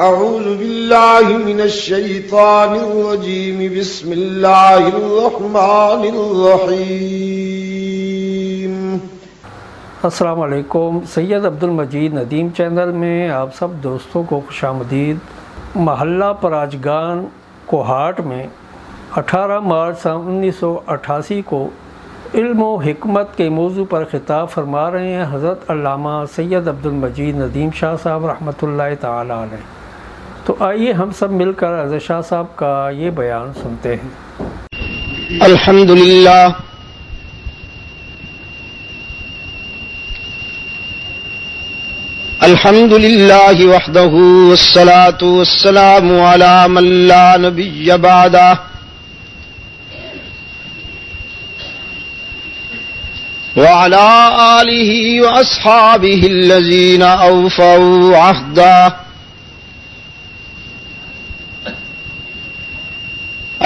أعوذ بالله من الشيطان الرجيم بسم الله الرحمن الرحيم السلام علیکم. سید عبد المجید ندیم چینل میں آپ سب دوستوں کو خوش آمدید. محلہ پراجگان کوہاٹ میں 18 مارچ 1988 کو علم و حکمت کے موضوع پر خطاب فرما رہے ہیں حضرت علامہ سید عبد المجید ندیم شاہ صاحب رحمۃ اللہ تعالی علیہ. تو آئیے ہم سب مل کر حضرت شاہ صاحب کا یہ بیان سنتے ہیں. الحمدللہ الحمدللہ وحدہ والصلاة والسلام علی من لا نبی بعدہ وعلى آلہ واصحابہ الذین اوفوا عہدہ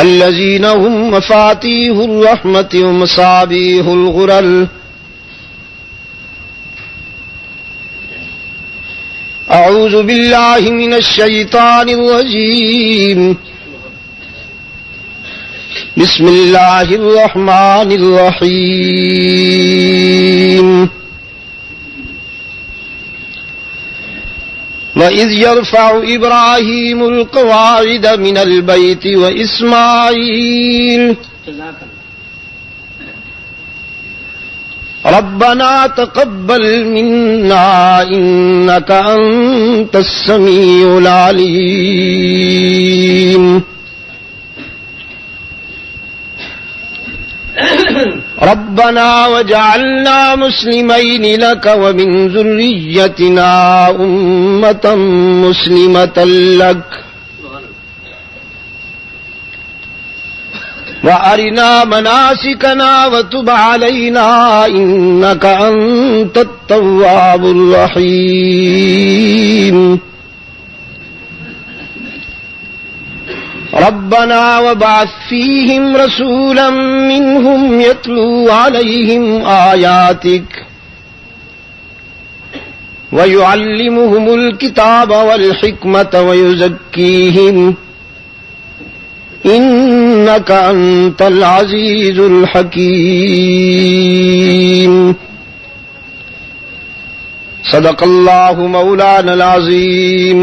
الذين هم مفاتيح الرحمة ومصابيح الغرر. أعوذ بالله من الشيطان الرجيم. بسم الله الرحمن الرحيم. وَإِذْ يَرْفَعُ إِبْرَاهِيمُ الْقَوَاعِدَ مِنَ الْبَيْتِ وَإِسْمَاعِيلُ رَبَّنَا تَقَبَّلْ مِنَّا إِنَّكَ أَنْتَ السَّمِيعُ الْعَلِيمُ. ربنا وجعلنا مسلمين لك ومن ذريتنا أمة مسلمة لك وأرنا مناسكنا وتب علينا إنك أنت التواب الرحيم. ربنا وابعث فيهم رسولا منهم يتلو عليهم آياتك ويعلمهم الكتاب والحكمة ويزكيهم إنك أنت العزيز الحكيم. صدق الله مولانا العظيم.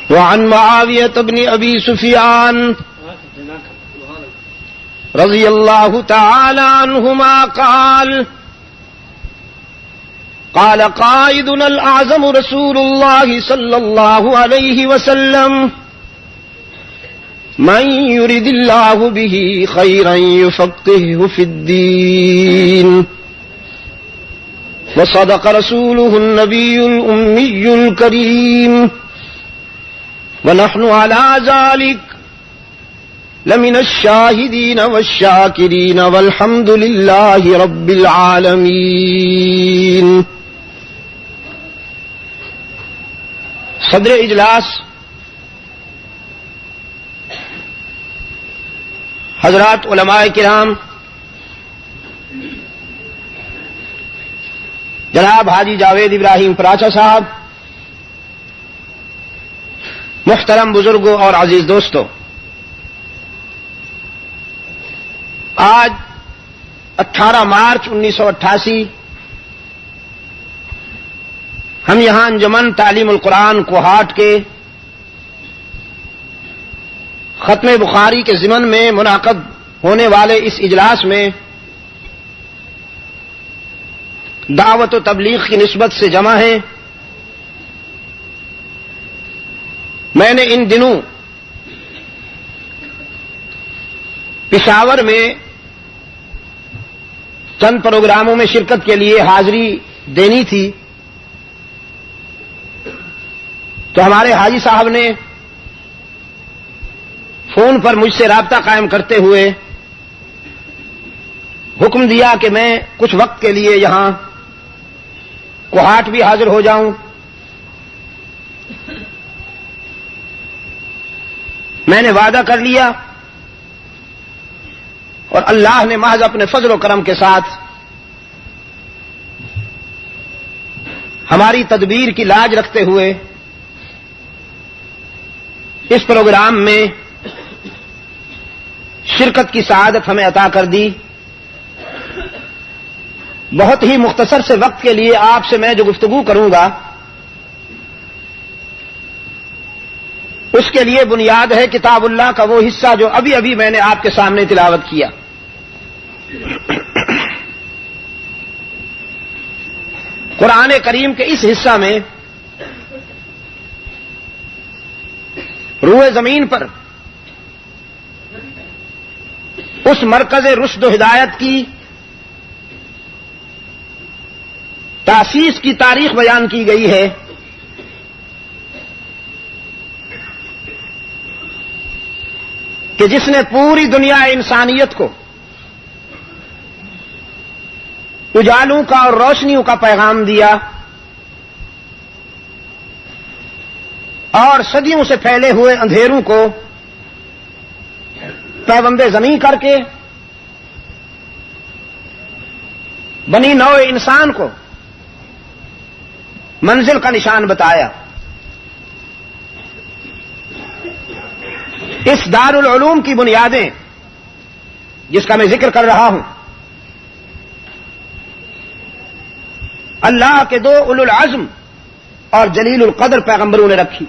وعن معاوية بن أبي سفيان رضي الله تعالى عنهما قال قال قائدنا الأعظم رسول الله صلى الله عليه وسلم من يرد الله به خيرا يفقهه في الدين. وصدق رسوله النبي الأمي الكريم ونحن على ذلك لمن الشاهدين والشاكرين والحمد لله رب العالمين. صدر اجلاس حضرات علماء کرام، جناب حاجی جاوید ابراہیم پراچا صاحب، محترم بزرگوں اور عزیز دوستوں، آج 18 مارچ 1988 ہم یہاں انجمن تعلیم القرآن کوہاٹ کے ختم بخاری کے ضمن میں منعقد ہونے والے اس اجلاس میں دعوت و تبلیغ کی نسبت سے جمع ہیں. میں نے ان دنوں پشاور میں چند پروگراموں میں شرکت کے لیے حاضری دینی تھی، تو ہمارے حاجی صاحب نے فون پر مجھ سے رابطہ قائم کرتے ہوئے حکم دیا کہ میں کچھ وقت کے لیے یہاں کوہاٹ بھی حاضر ہو جاؤں. میں نے وعدہ کر لیا اور اللہ نے محض اپنے فضل و کرم کے ساتھ ہماری تدبیر کی لاج رکھتے ہوئے اس پروگرام میں شرکت کی سعادت ہمیں عطا کر دی. بہت ہی مختصر سے وقت کے لیے آپ سے میں جو گفتگو کروں گا اس کے لیے بنیاد ہے کتاب اللہ کا وہ حصہ جو ابھی میں نے آپ کے سامنے تلاوت کیا. قرآن کریم کے اس حصہ میں روئے زمین پر اس مرکز رشد و ہدایت کی تاسیس کی تاریخ بیان کی گئی ہے کہ جس نے پوری دنیا انسانیت کو اجالوں کا اور روشنیوں کا پیغام دیا اور صدیوں سے پھیلے ہوئے اندھیروں کو پیوند زمیں کر کے بنی نوع انسان کو منزل کا نشان بتایا. اس دارالعلوم کی بنیادیں جس کا میں ذکر کر رہا ہوں اللہ کے دو اولو العزم اور جلیل القدر پیغمبروں نے رکھی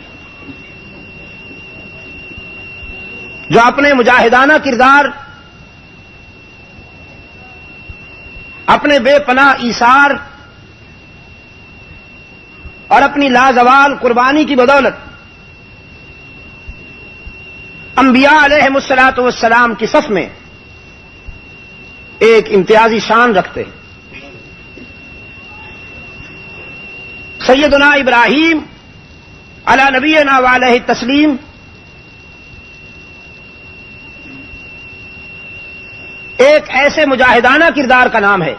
جو اپنے مجاہدانہ کردار اپنے بے پناہ ایثار اور اپنی لازوال قربانی کی بدولت انبیاء علیہم الصلاۃ والسلام کی صف میں ایک امتیازی شان رکھتے ہیں. سیدنا ابراہیم علی نبینا وعلیہ التسلیم ایک ایسے مجاہدانہ کردار کا نام ہے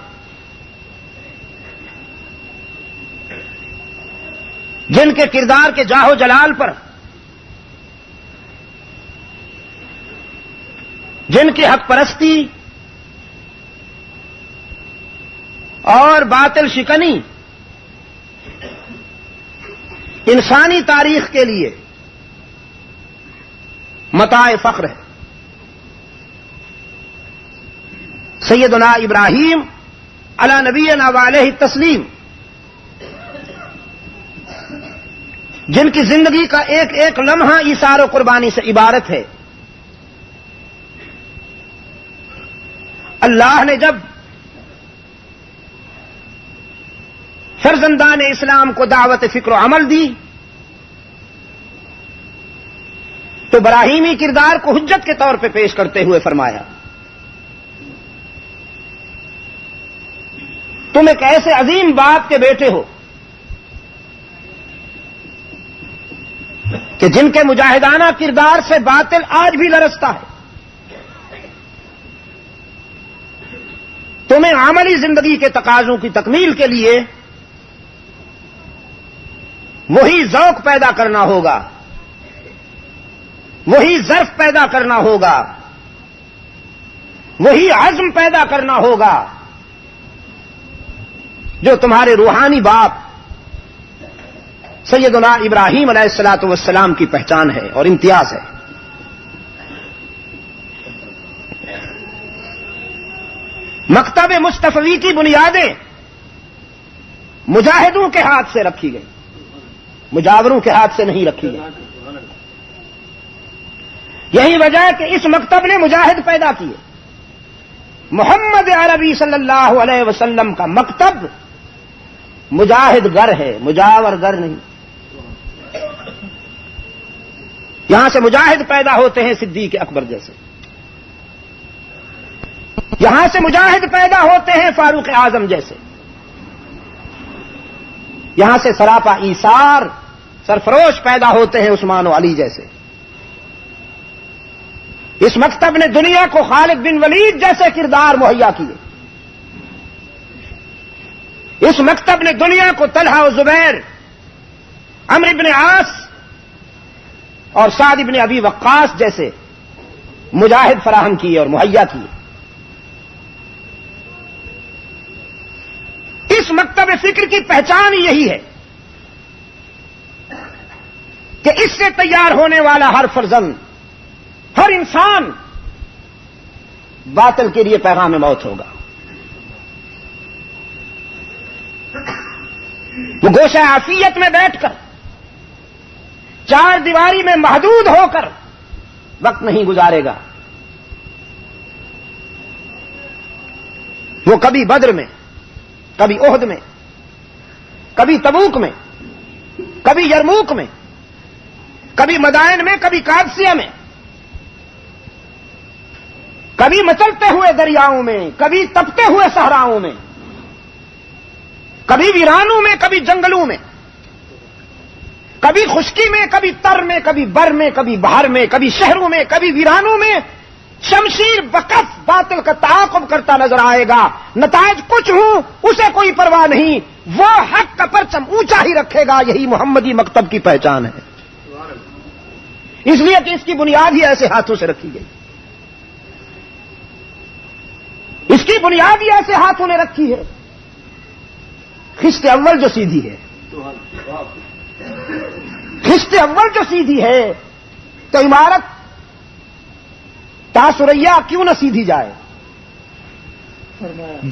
جن کے کردار کے جاہ و جلال پر جن کی حق پرستی اور باطل شکنی انسانی تاریخ کے لیے متاع فخر ہے. سیدنا ابراہیم علی نبینا وعلیہ التسلیم جن کی زندگی کا ایک ایک لمحہ ایثار و قربانی سے عبارت ہے. اللہ نے جب فرزندان اسلام کو دعوت فکر و عمل دی تو ابراہیمی کردار کو حجت کے طور پہ پیش کرتے ہوئے فرمایا تم ایک ایسے عظیم باپ کے بیٹے ہو کہ جن کے مجاہدانہ کردار سے باطل آج بھی لرزتا ہے. تمہیں عملی زندگی کے تقاضوں کی تکمیل کے لیے وہی ذوق پیدا کرنا ہوگا, وہی ظرف پیدا کرنا ہوگا, وہی عزم پیدا کرنا ہوگا جو تمہارے روحانی باپ سیدنا ابراہیم علیہ الصلاۃ والسلام کی پہچان ہے اور امتیاز ہے. مکتب مصطفی کی بنیادیں مجاہدوں کے ہاتھ سے رکھی گئی, مجاوروں کے ہاتھ سے نہیں رکھی گئی. یہی وجہ ہے کہ اس مکتب نے مجاہد پیدا کیے. محمد عربی صلی اللہ علیہ وسلم کا مکتب مجاہد گر ہے, مجاور گر نہیں. یہاں سے مجاہد پیدا ہوتے ہیں صدیق اکبر جیسے, یہاں سے مجاہد پیدا ہوتے ہیں فاروق اعظم جیسے, یہاں سے سراپا ایثار سرفروش پیدا ہوتے ہیں عثمان و علی جیسے. اس مکتب نے دنیا کو خالد بن ولید جیسے کردار مہیا کیے. اس مکتب نے دنیا کو طلحہ و زبیر, عمرو بن عاص اور سعد بن ابی وقاص جیسے مجاہد فراہم کیے اور مہیا کیے. اس مکتب مکتب فکر کی پہچان ہی یہی ہے کہ اس سے تیار ہونے والا ہر فرزند، ہر انسان باطل کے لیے پیغام موت ہوگا. وہ گوشہ عافیت میں بیٹھ کر، چار دیواری میں محدود ہو کر وقت نہیں گزارے گا. وہ کبھی بدر میں، کبھی احد میں، کبھی تبوک میں، کبھی یرموک میں، کبھی مدائن میں، کبھی قادسیہ میں، کبھی مچلتے ہوئے دریاؤں میں، کبھی تپتے ہوئے صحراؤں میں، کبھی ویرانوں میں، کبھی جنگلوں میں، کبھی خشکی میں، کبھی تر میں، کبھی بر میں، کبھی بہر میں، کبھی شہروں میں، کبھی ویرانوں میں شمشیر بکف باطل کا تعاقب کرتا نظر آئے گا. نتائج کچھ ہوں اسے کوئی پرواہ نہیں، وہ حق کا پرچم اونچا ہی رکھے گا. یہی محمدی مکتب کی پہچان ہے، اس لیے کہ اس کی بنیاد ہی ایسے ہاتھوں سے رکھی گئی. اس کی بنیاد ہی ایسے ہاتھوں نے رکھی ہے. خشت اول جو سیدھی ہے، خشت اول جو سیدھی ہے تو عمارت تاثریہ کیوں نہ سیدھی جائے؟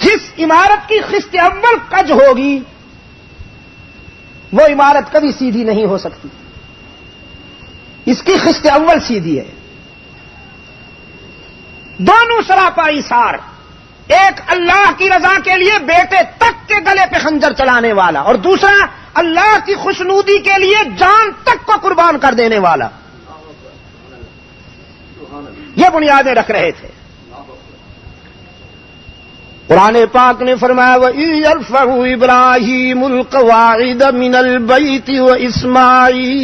جس عمارت کی خشت اول کج ہوگی وہ عمارت کبھی سیدھی نہیں ہو سکتی. اس کی خشت اول سیدھی ہے. دونوں سراپا ایثار، ایک اللہ کی رضا کے لیے بیٹے تک کے گلے پہ خنجر چلانے والا، اور دوسرا اللہ کی خوشنودی کے لیے جان تک کو قربان کر دینے والا. یہ بنیادیں رکھ رہے تھے. قرآن پاک نے فرمایا وَإِذْ يَرْفَعُ إِبْرَاهِيمُ الْقَوَاعِدَ مِنَ الْبَيْتِ وَإِسْمَاعِيلُ.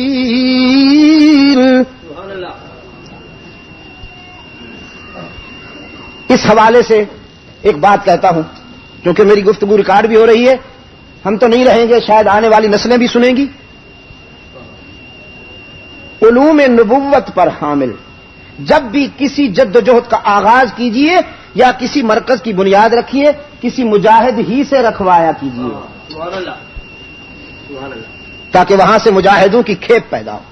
اس حوالے سے ایک بات کہتا ہوں، کیونکہ میری گفتگو ریکارڈ بھی ہو رہی ہے، ہم تو نہیں رہیں گے، شاید آنے والی نسلیں بھی سنیں گی. علوم نبوت پر حامل جب بھی کسی جد و جہد کا آغاز کیجئے یا کسی مرکز کی بنیاد رکھیے، کسی مجاہد ہی سے رکھوایا کیجئے تاکہ وہاں سے مجاہدوں کی کھیپ پیدا ہو.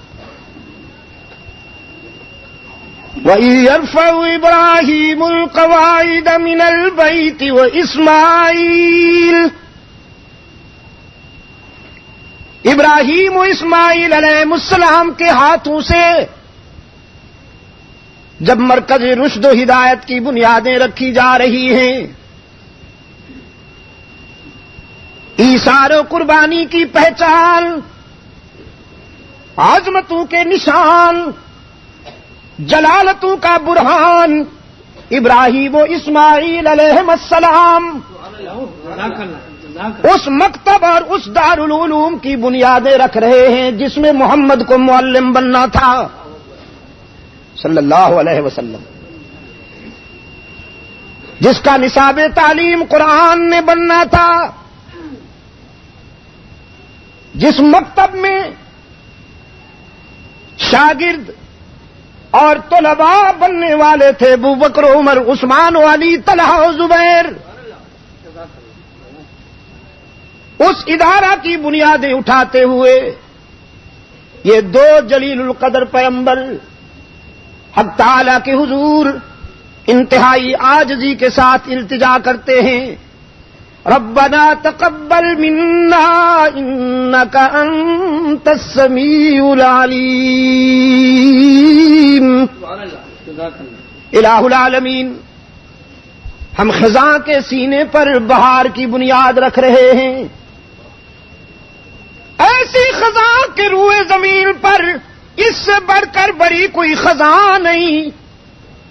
وَإِذْ يَرْفَعُ إِبْرَاهِيمُ الْقَوَاعِدَ مِنَ الْبَيْتِ وَإِسْمَاعِيلُ. ابراہیم و اسماعیل علیہ السلام کے ہاتھوں سے جب مرکز رشد و ہدایت کی بنیادیں رکھی جا رہی ہیں، ایثار و قربانی کی پہچان، عظمتوں کے نشان، جلالتوں کا برہان ابراہیم و اسماعیل علیہ السلام اس مکتب اور اس دارالعلوم کی بنیادیں رکھ رہے ہیں جس میں محمد کو معلم بننا تھا صلی اللہ علیہ وسلم، جس کا نصاب تعلیم قرآن نے بننا تھا، جس مکتب میں شاگرد اور طلباء بننے والے تھے ابو بکر، عمر، عثمان و علی، طلحہ و زبیر. اس ادارہ کی بنیادیں اٹھاتے ہوئے یہ دو جلیل القدر پیغمبر حق تعالی کے حضور انتہائی عاجزی کے ساتھ التجا کرتے ہیں، ربنا تقبل منا انک انت السمیع العلیم. الہ العالمین، ہم خزاں کے سینے پر بہار کی بنیاد رکھ رہے ہیں، ایسی خزاں کے روئے زمین پر اس سے بڑھ کر بڑی کوئی خزاں نہیں.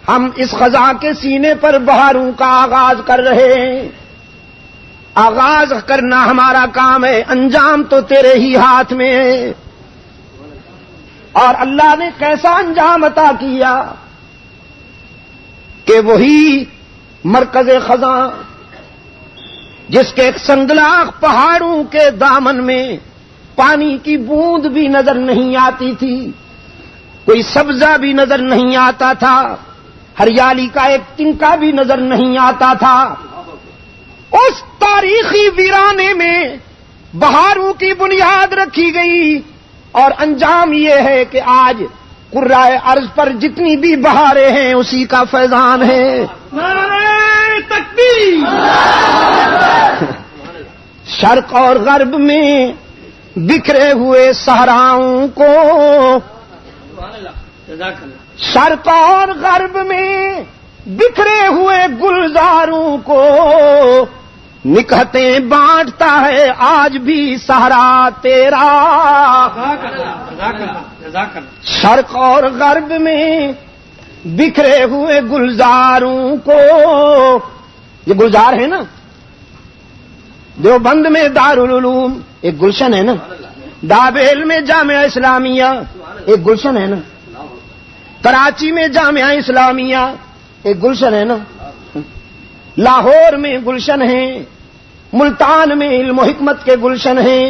ہم اس خزاں کے سینے پر بہاروں کا آغاز کر رہے ہیں. آغاز کرنا ہمارا کام ہے، انجام تو تیرے ہی ہاتھ میں ہے. اور اللہ نے کیسا انجام عطا کیا کہ وہی مرکز خزاں جس کے سنگلاخ پہاڑوں کے دامن میں پانی کی بوند بھی نظر نہیں آتی تھی، کوئی سبزہ بھی نظر نہیں آتا تھا، ہریالی کا ایک تنکا بھی نظر نہیں آتا تھا، اس تاریخی ویرانے میں بہاروں کی بنیاد رکھی گئی، اور انجام یہ ہے کہ آج قرائے ارض پر جتنی بھی بہاریں ہیں اسی کا فیضان ہے۔ نعرہ تکبیر! شرق اور غرب میں بکھرے ہوئے صحراؤں کو، شرق اور غرب میں بکھرے ہوئے گلزاروں کو نکہتیں بانٹتا ہے آج بھی صحرا تیرا۔ شرق اور غرب میں بکھرے ہوئے گلزاروں کو، یہ گلزار ہے نا، دیوبند میں دارالعلوم ایک گلشن ہے نا، دابیل میں جامعہ اسلامیہ ایک گلشن ہے نا، کراچی میں جامعہ اسلامیہ ایک گلشن ہے نا، لاہور میں گلشن ہیں، ملتان میں علم و حکمت کے گلشن ہیں،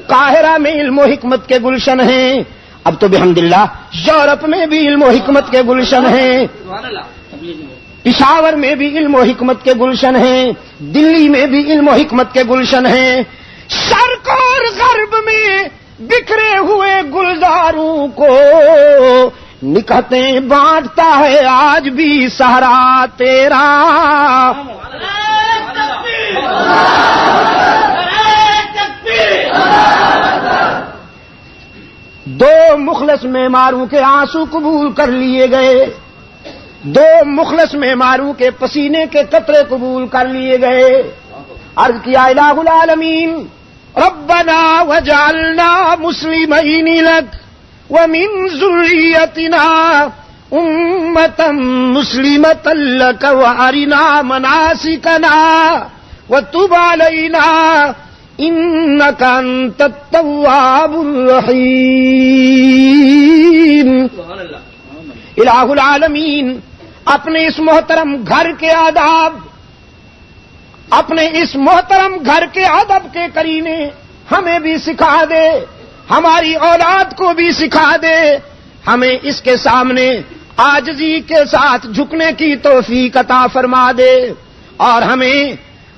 قاہرہ میں علم و حکمت کے گلشن ہیں، اب تو بحمداللہ یورپ میں بھی علم و حکمت کے گلشن ہیں، پشاور میں بھی علم و حکمت کے گلشن ہیں، دلی میں بھی علم و حکمت کے گلشن ہیں۔ شرق اور غرب میں بکھرے ہوئے گلزاروں کو نکہتیں بانٹتا ہے آج بھی صحرا تیرا۔ دو مخلص معماروں کے آنسو قبول کر لیے گئے، دو مخلص معماروں کے پسینے کے قطرے قبول کر لیے گئے۔ عرض کیا الہ العالمین ربنا وجعلنا مسلمین لک ومن ذریتنا امة مسلمة لك وارنا مناسکنا وتب علینا انک انت التواب الرحیم۔ الہ العالمین اپنے اس محترم گھر کے آداب، اپنے اس محترم گھر کے ادب کے کرینے ہمیں بھی سکھا دے، ہماری اولاد کو بھی سکھا دے، ہمیں اس کے سامنے عاجزی کے ساتھ جھکنے کی توفیق عطا فرما دے، اور ہمیں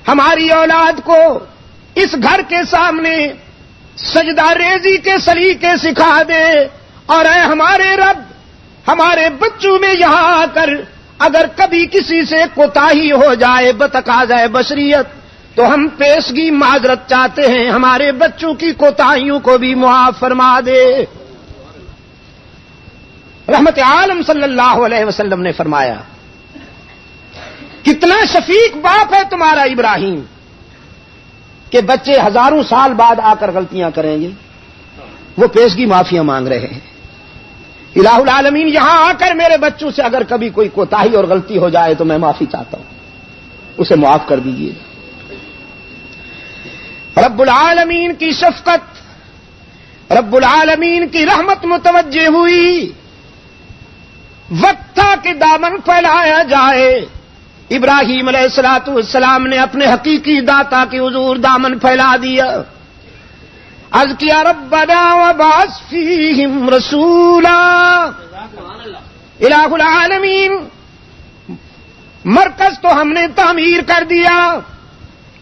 ہماری اولاد کو اس گھر کے سامنے سجدہ ریزی کے سلیقے سکھا دے، اور اے ہمارے رب ہمارے بچوں میں یہاں آ کر اگر کبھی کسی سے کوتاہی ہو جائے بتقاضۂ بشریت تو ہم پیشگی معذرت چاہتے ہیں، ہمارے بچوں کی کوتاہیوں کو بھی معاف فرما دے۔ رحمت عالم صلی اللہ علیہ وسلم نے فرمایا کتنا شفیق باپ ہے تمہارا ابراہیم کہ بچے ہزاروں سال بعد آ کر غلطیاں کریں گے، وہ پیشگی معافیاں مانگ رہے ہیں۔ الہ العالمین یہاں آ کر میرے بچوں سے اگر کبھی کوئی کوتاہی اور غلطی ہو جائے تو میں معافی چاہتا ہوں، اسے معاف کر دیجیے۔ رب العالمین کی شفقت، رب العالمین کی رحمت متوجہ ہوئی، وقت تھا کہ دامن پھیلایا جائے۔ ابراہیم علیہ السلام نے اپنے حقیقی داتا کے حضور دامن پھیلا دیا۔ عرض کیا ربنا وبعث فیہم رسولا۔ الہ العالمین مرکز تو ہم نے تعمیر کر دیا،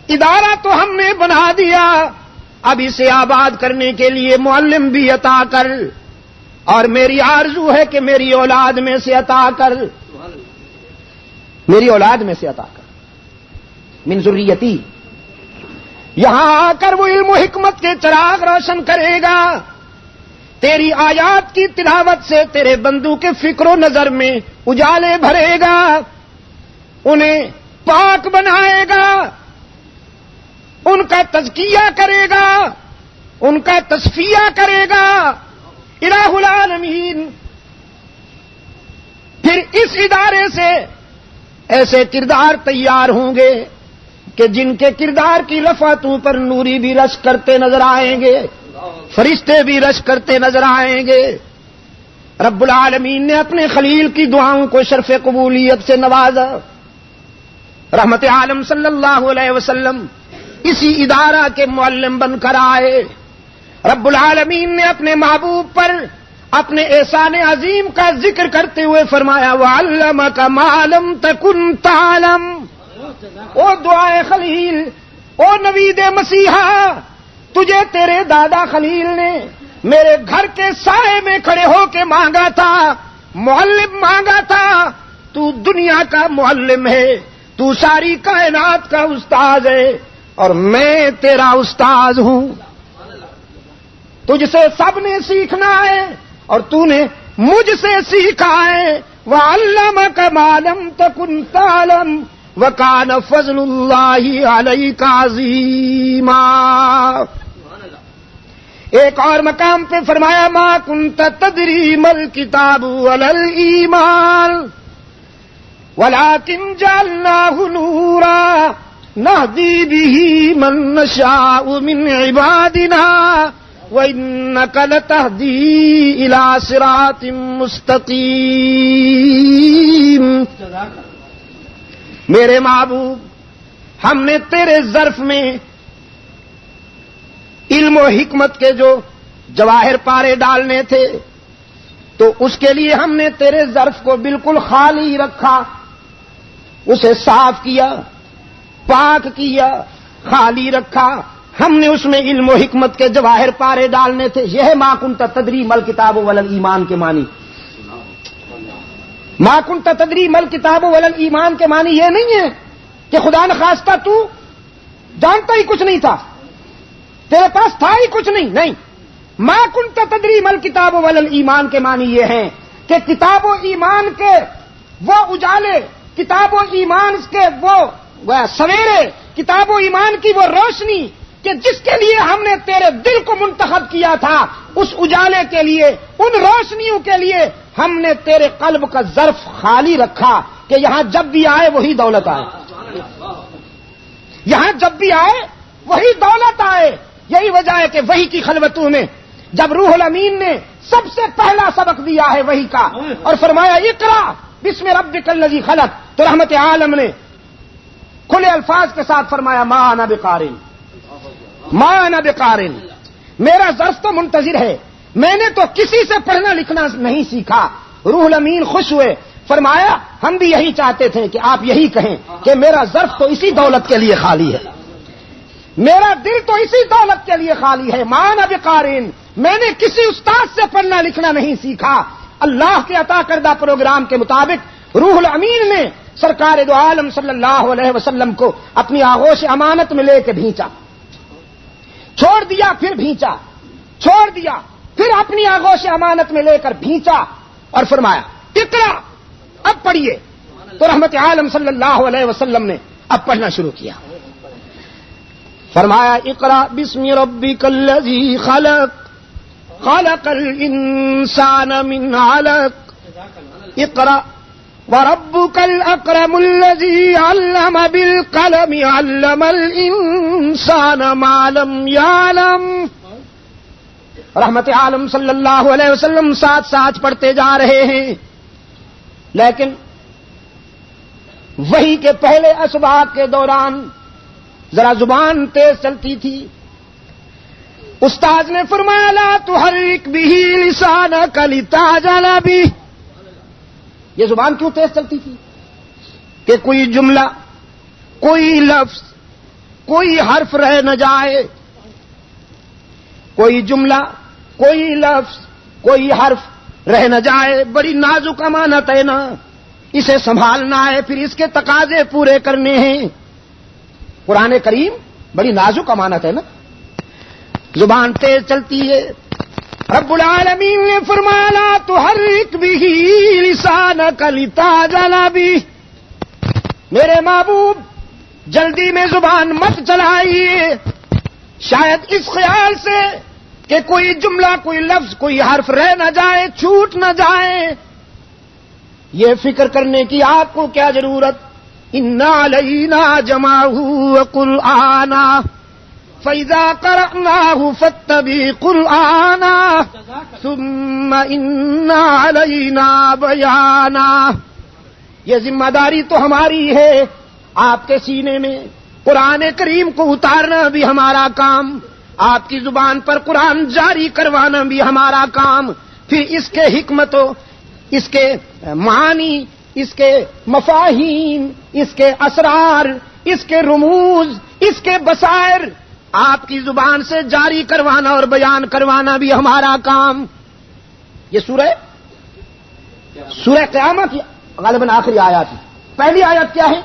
ادارہ تو ہم نے بنا دیا، اب اسے آباد کرنے کے لیے معلم بھی عطا کر، اور میری آرزو ہے کہ میری اولاد میں سے عطا کر، میری اولاد میں سے عطا کر، من ذریتی۔ یہاں آ کر وہ علم و حکمت کے چراغ روشن کرے گا، تیری آیات کی تلاوت سے تیرے بندوں کے فکر و نظر میں اجالے بھرے گا، انہیں پاک بنائے گا، ان کا تزکیہ کرے گا، ان کا تصفیہ کرے گا۔ الہ العالمین پھر اس ادارے سے ایسے کردار تیار ہوں گے کہ جن کے کردار کی لفاتوں پر نوری بھی رشک کرتے نظر آئیں گے، فرشتے بھی رشک کرتے نظر آئیں گے۔ رب العالمین نے اپنے خلیل کی دعاؤں کو شرف قبولیت سے نوازا۔ رحمت عالم صلی اللہ علیہ وسلم اسی ادارہ کے معلم بن کر آئے۔ رب العالمین نے اپنے محبوب پر اپنے احسان عظیم کا ذکر کرتے ہوئے فرمایا وَعَلَّمَكَ مَا لَمْ تَكُنْ تَعْلَمْ۔ او دعائے خلیل او نوید مسیحا، تجھے تیرے دادا خلیل نے میرے گھر کے سائے میں کھڑے ہو کے مانگا تھا، معلم مانگا تھا۔ تو دنیا کا معلم ہے، تو ساری کائنات کا استاد ہے، اور میں تیرا استاد ہوں۔ تجھ سے سب نے سیکھنا ہے اور تو نے مجھ سے سیکھا ہے۔ وَعَلَّمَكَ مَا لَمْ تَكُنْ تَعْلَمْ وَكَانَ فَضْلُ اللَّهِ عَلَيْكَ عَظِيمًا۔ ایک اور مقام پہ فرمایا ما كنت تدری ما الکتاب ولا الایمان ولكن جعلناه نورا نهدی به من نشاء من عبادنا وإنك لتهدی إلى صراط مستقیم۔ میرے محبوب، ہم نے تیرے ظرف میں علم و حکمت کے جو جواہر پارے ڈالنے تھے، تو اس کے لیے ہم نے تیرے ظرف کو بالکل خالی رکھا، اسے صاف کیا، پاک کیا، خالی رکھا۔ ہم نے اس میں علم و حکمت کے جواہر پارے ڈالنے تھے۔ یہ ہے ما کنت تدری ما الکتاب ولا الایمان کے معنی۔ ما کنت تدری ما الکتاب ولا الایمان کے معنی یہ نہیں ہے کہ خدا نخواستہ تو جانتا ہی کچھ نہیں تھا، تیرے پاس تھا ہی کچھ نہیں، نہیں۔ ما کنت تدری ما الکتاب ولا الایمان کے معنی یہ ہیں کہ کتاب و ایمان کے وہ اجالے، کتاب و ایمان کے وہ سویرے، کتاب و ایمان کی وہ روشنی کہ جس کے لیے ہم نے تیرے دل کو منتخب کیا تھا، اس اجالے کے لیے، ان روشنیوں کے لیے ہم نے تیرے قلب کا ظرف خالی رکھا کہ یہاں جب بھی آئے وہی دولت آئے، یہاں جب بھی آئے وہی دولت آئے۔ یہی وجہ ہے کہ وحی کی خلوتوں میں جب روح الامین نے سب سے پہلا سبق دیا ہے وحی کا اور فرمایا اقرا بسم ربک الذی خلق، تو رحمت عالم نے کھلے الفاظ کے ساتھ فرمایا ما انا بقارن، ما انا بقارن، میرا ظرف تو منتظر ہے، میں نے تو کسی سے پڑھنا لکھنا نہیں سیکھا۔ روح الامین خوش ہوئے، فرمایا ہم بھی یہی چاہتے تھے کہ آپ یہی کہیں کہ میرا ظرف تو اسی دولت کے لیے خالی ہے، میرا دل تو اسی دولت کے لیے خالی ہے۔ ما انا بقارن، میں نے کسی استاد سے پڑھنا لکھنا نہیں سیکھا۔ اللہ کے عطا کردہ پروگرام کے مطابق روح الامین نے سرکار دو عالم صلی اللہ علیہ وسلم کو اپنی آغوش امانت میں لے کے بھینچا، چھوڑ دیا، پھر بھینچا، چھوڑ دیا، پھر اپنی آغوش امانت میں لے کر بھینچا اور فرمایا اقرا، اب پڑھیے۔ تو رحمت عالم صلی اللہ علیہ وسلم نے اب پڑھنا شروع کیا، فرمایا اقرا بسم ربک الذی خلق خلق الانسان من علق اقرا وربک الاکرم الذی علم بالقلم علم الانسان ما لم یعلم۔ رحمت عالم صلی اللہ علیہ وسلم ساتھ ساتھ پڑھتے جا رہے ہیں، لیکن وحی کے پہلے اسباق کے دوران ذرا زبان تیز چلتی تھی۔ استاد نے فرمایا لا تحرک به لسانک لتعجل به۔ یہ زبان کیوں تیز چلتی تھی؟ کہ کوئی جملہ، کوئی لفظ، کوئی حرف رہ نہ جائے، کوئی جملہ، کوئی لفظ، کوئی حرف رہ نہ جائے۔ بڑی نازک امانت ہے نا، اسے سنبھالنا ہے، پھر اس کے تقاضے پورے کرنے ہیں۔ قرآن کریم بڑی نازک امانت ہے نا، زبان تیز چلتی ہے۔ رب العالمین نے فرمایا لا تحرک به لسانک لتعجل به۔ میرے محبوب جلدی میں زبان مت چلائیے، شاید اس خیال سے کہ کوئی جملہ، کوئی لفظ، کوئی حرف رہ نہ جائے، چھوٹ نہ جائے۔ یہ فکر کرنے کی آپ کو کیا ضرورت؟ ان علینا جمعہ وقرآنا فَإِذَا قَرَأْنَاهُ فَاتَّبِعْ قُرْآنَا ثُمَّ إِنَّ عَلَيْنَا بَيَانَا۔ یہ ذمہ داری تو ہماری ہے، آپ کے سینے میں قرآن کریم کو اتارنا بھی ہمارا کام، آپ کی زبان پر قرآن جاری کروانا بھی ہمارا کام، پھر اس کے حکمتوں، اس کے معانی، اس کے مفاہیم، اس کے اسرار، اس کے رموز، اس کے بصائر آپ کی زبان سے جاری کروانا اور بیان کروانا بھی ہمارا کام. یہ سورہ قیامت غالباً آخری آیات ہے. پہلی آیت کیا ہے؟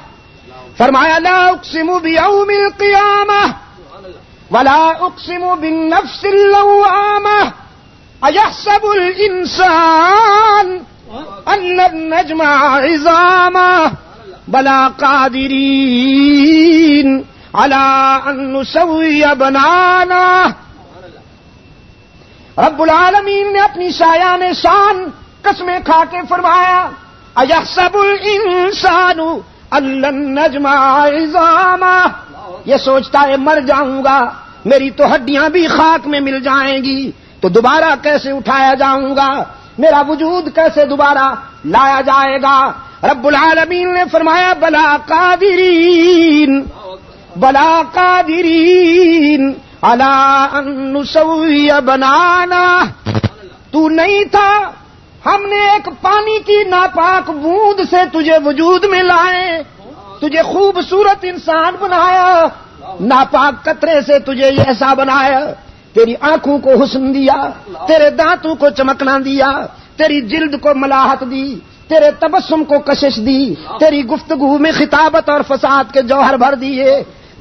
فرمایا لا اقسم بیوم القیامہ ولا اقسم بالنفس اللوامہ ایحسب الانسان ان لن نجمع عظامہ بلا قادرین علی ان نسوی بنانا. رب العالمین نے اپنی شایان شان قسمیں کھا کے فرمایا ایحسب الانسان ان لن نجمع عظامہ. یہ سوچتا ہے مر جاؤں گا، میری تو ہڈیاں بھی خاک میں مل جائیں گی، تو دوبارہ کیسے اٹھایا جاؤں گا، میرا وجود کیسے دوبارہ لایا جائے گا. رب العالمین نے فرمایا بلا قادرین علی ان نسوی بنانا. تو نہیں تھا، ہم نے ایک پانی کی ناپاک بوند سے تجھے وجود میں لائے، تجھے خوبصورت انسان بنایا، ناپاک قطرے سے تجھے ایسا بنایا، تیری آنکھوں کو حسن دیا، تیرے دانتوں کو چمکنا دیا، تیری جلد کو ملاحت دی، تیرے تبسم کو کشش دی، تیری گفتگو میں خطابت اور فصاحت کے جوہر بھر دیے،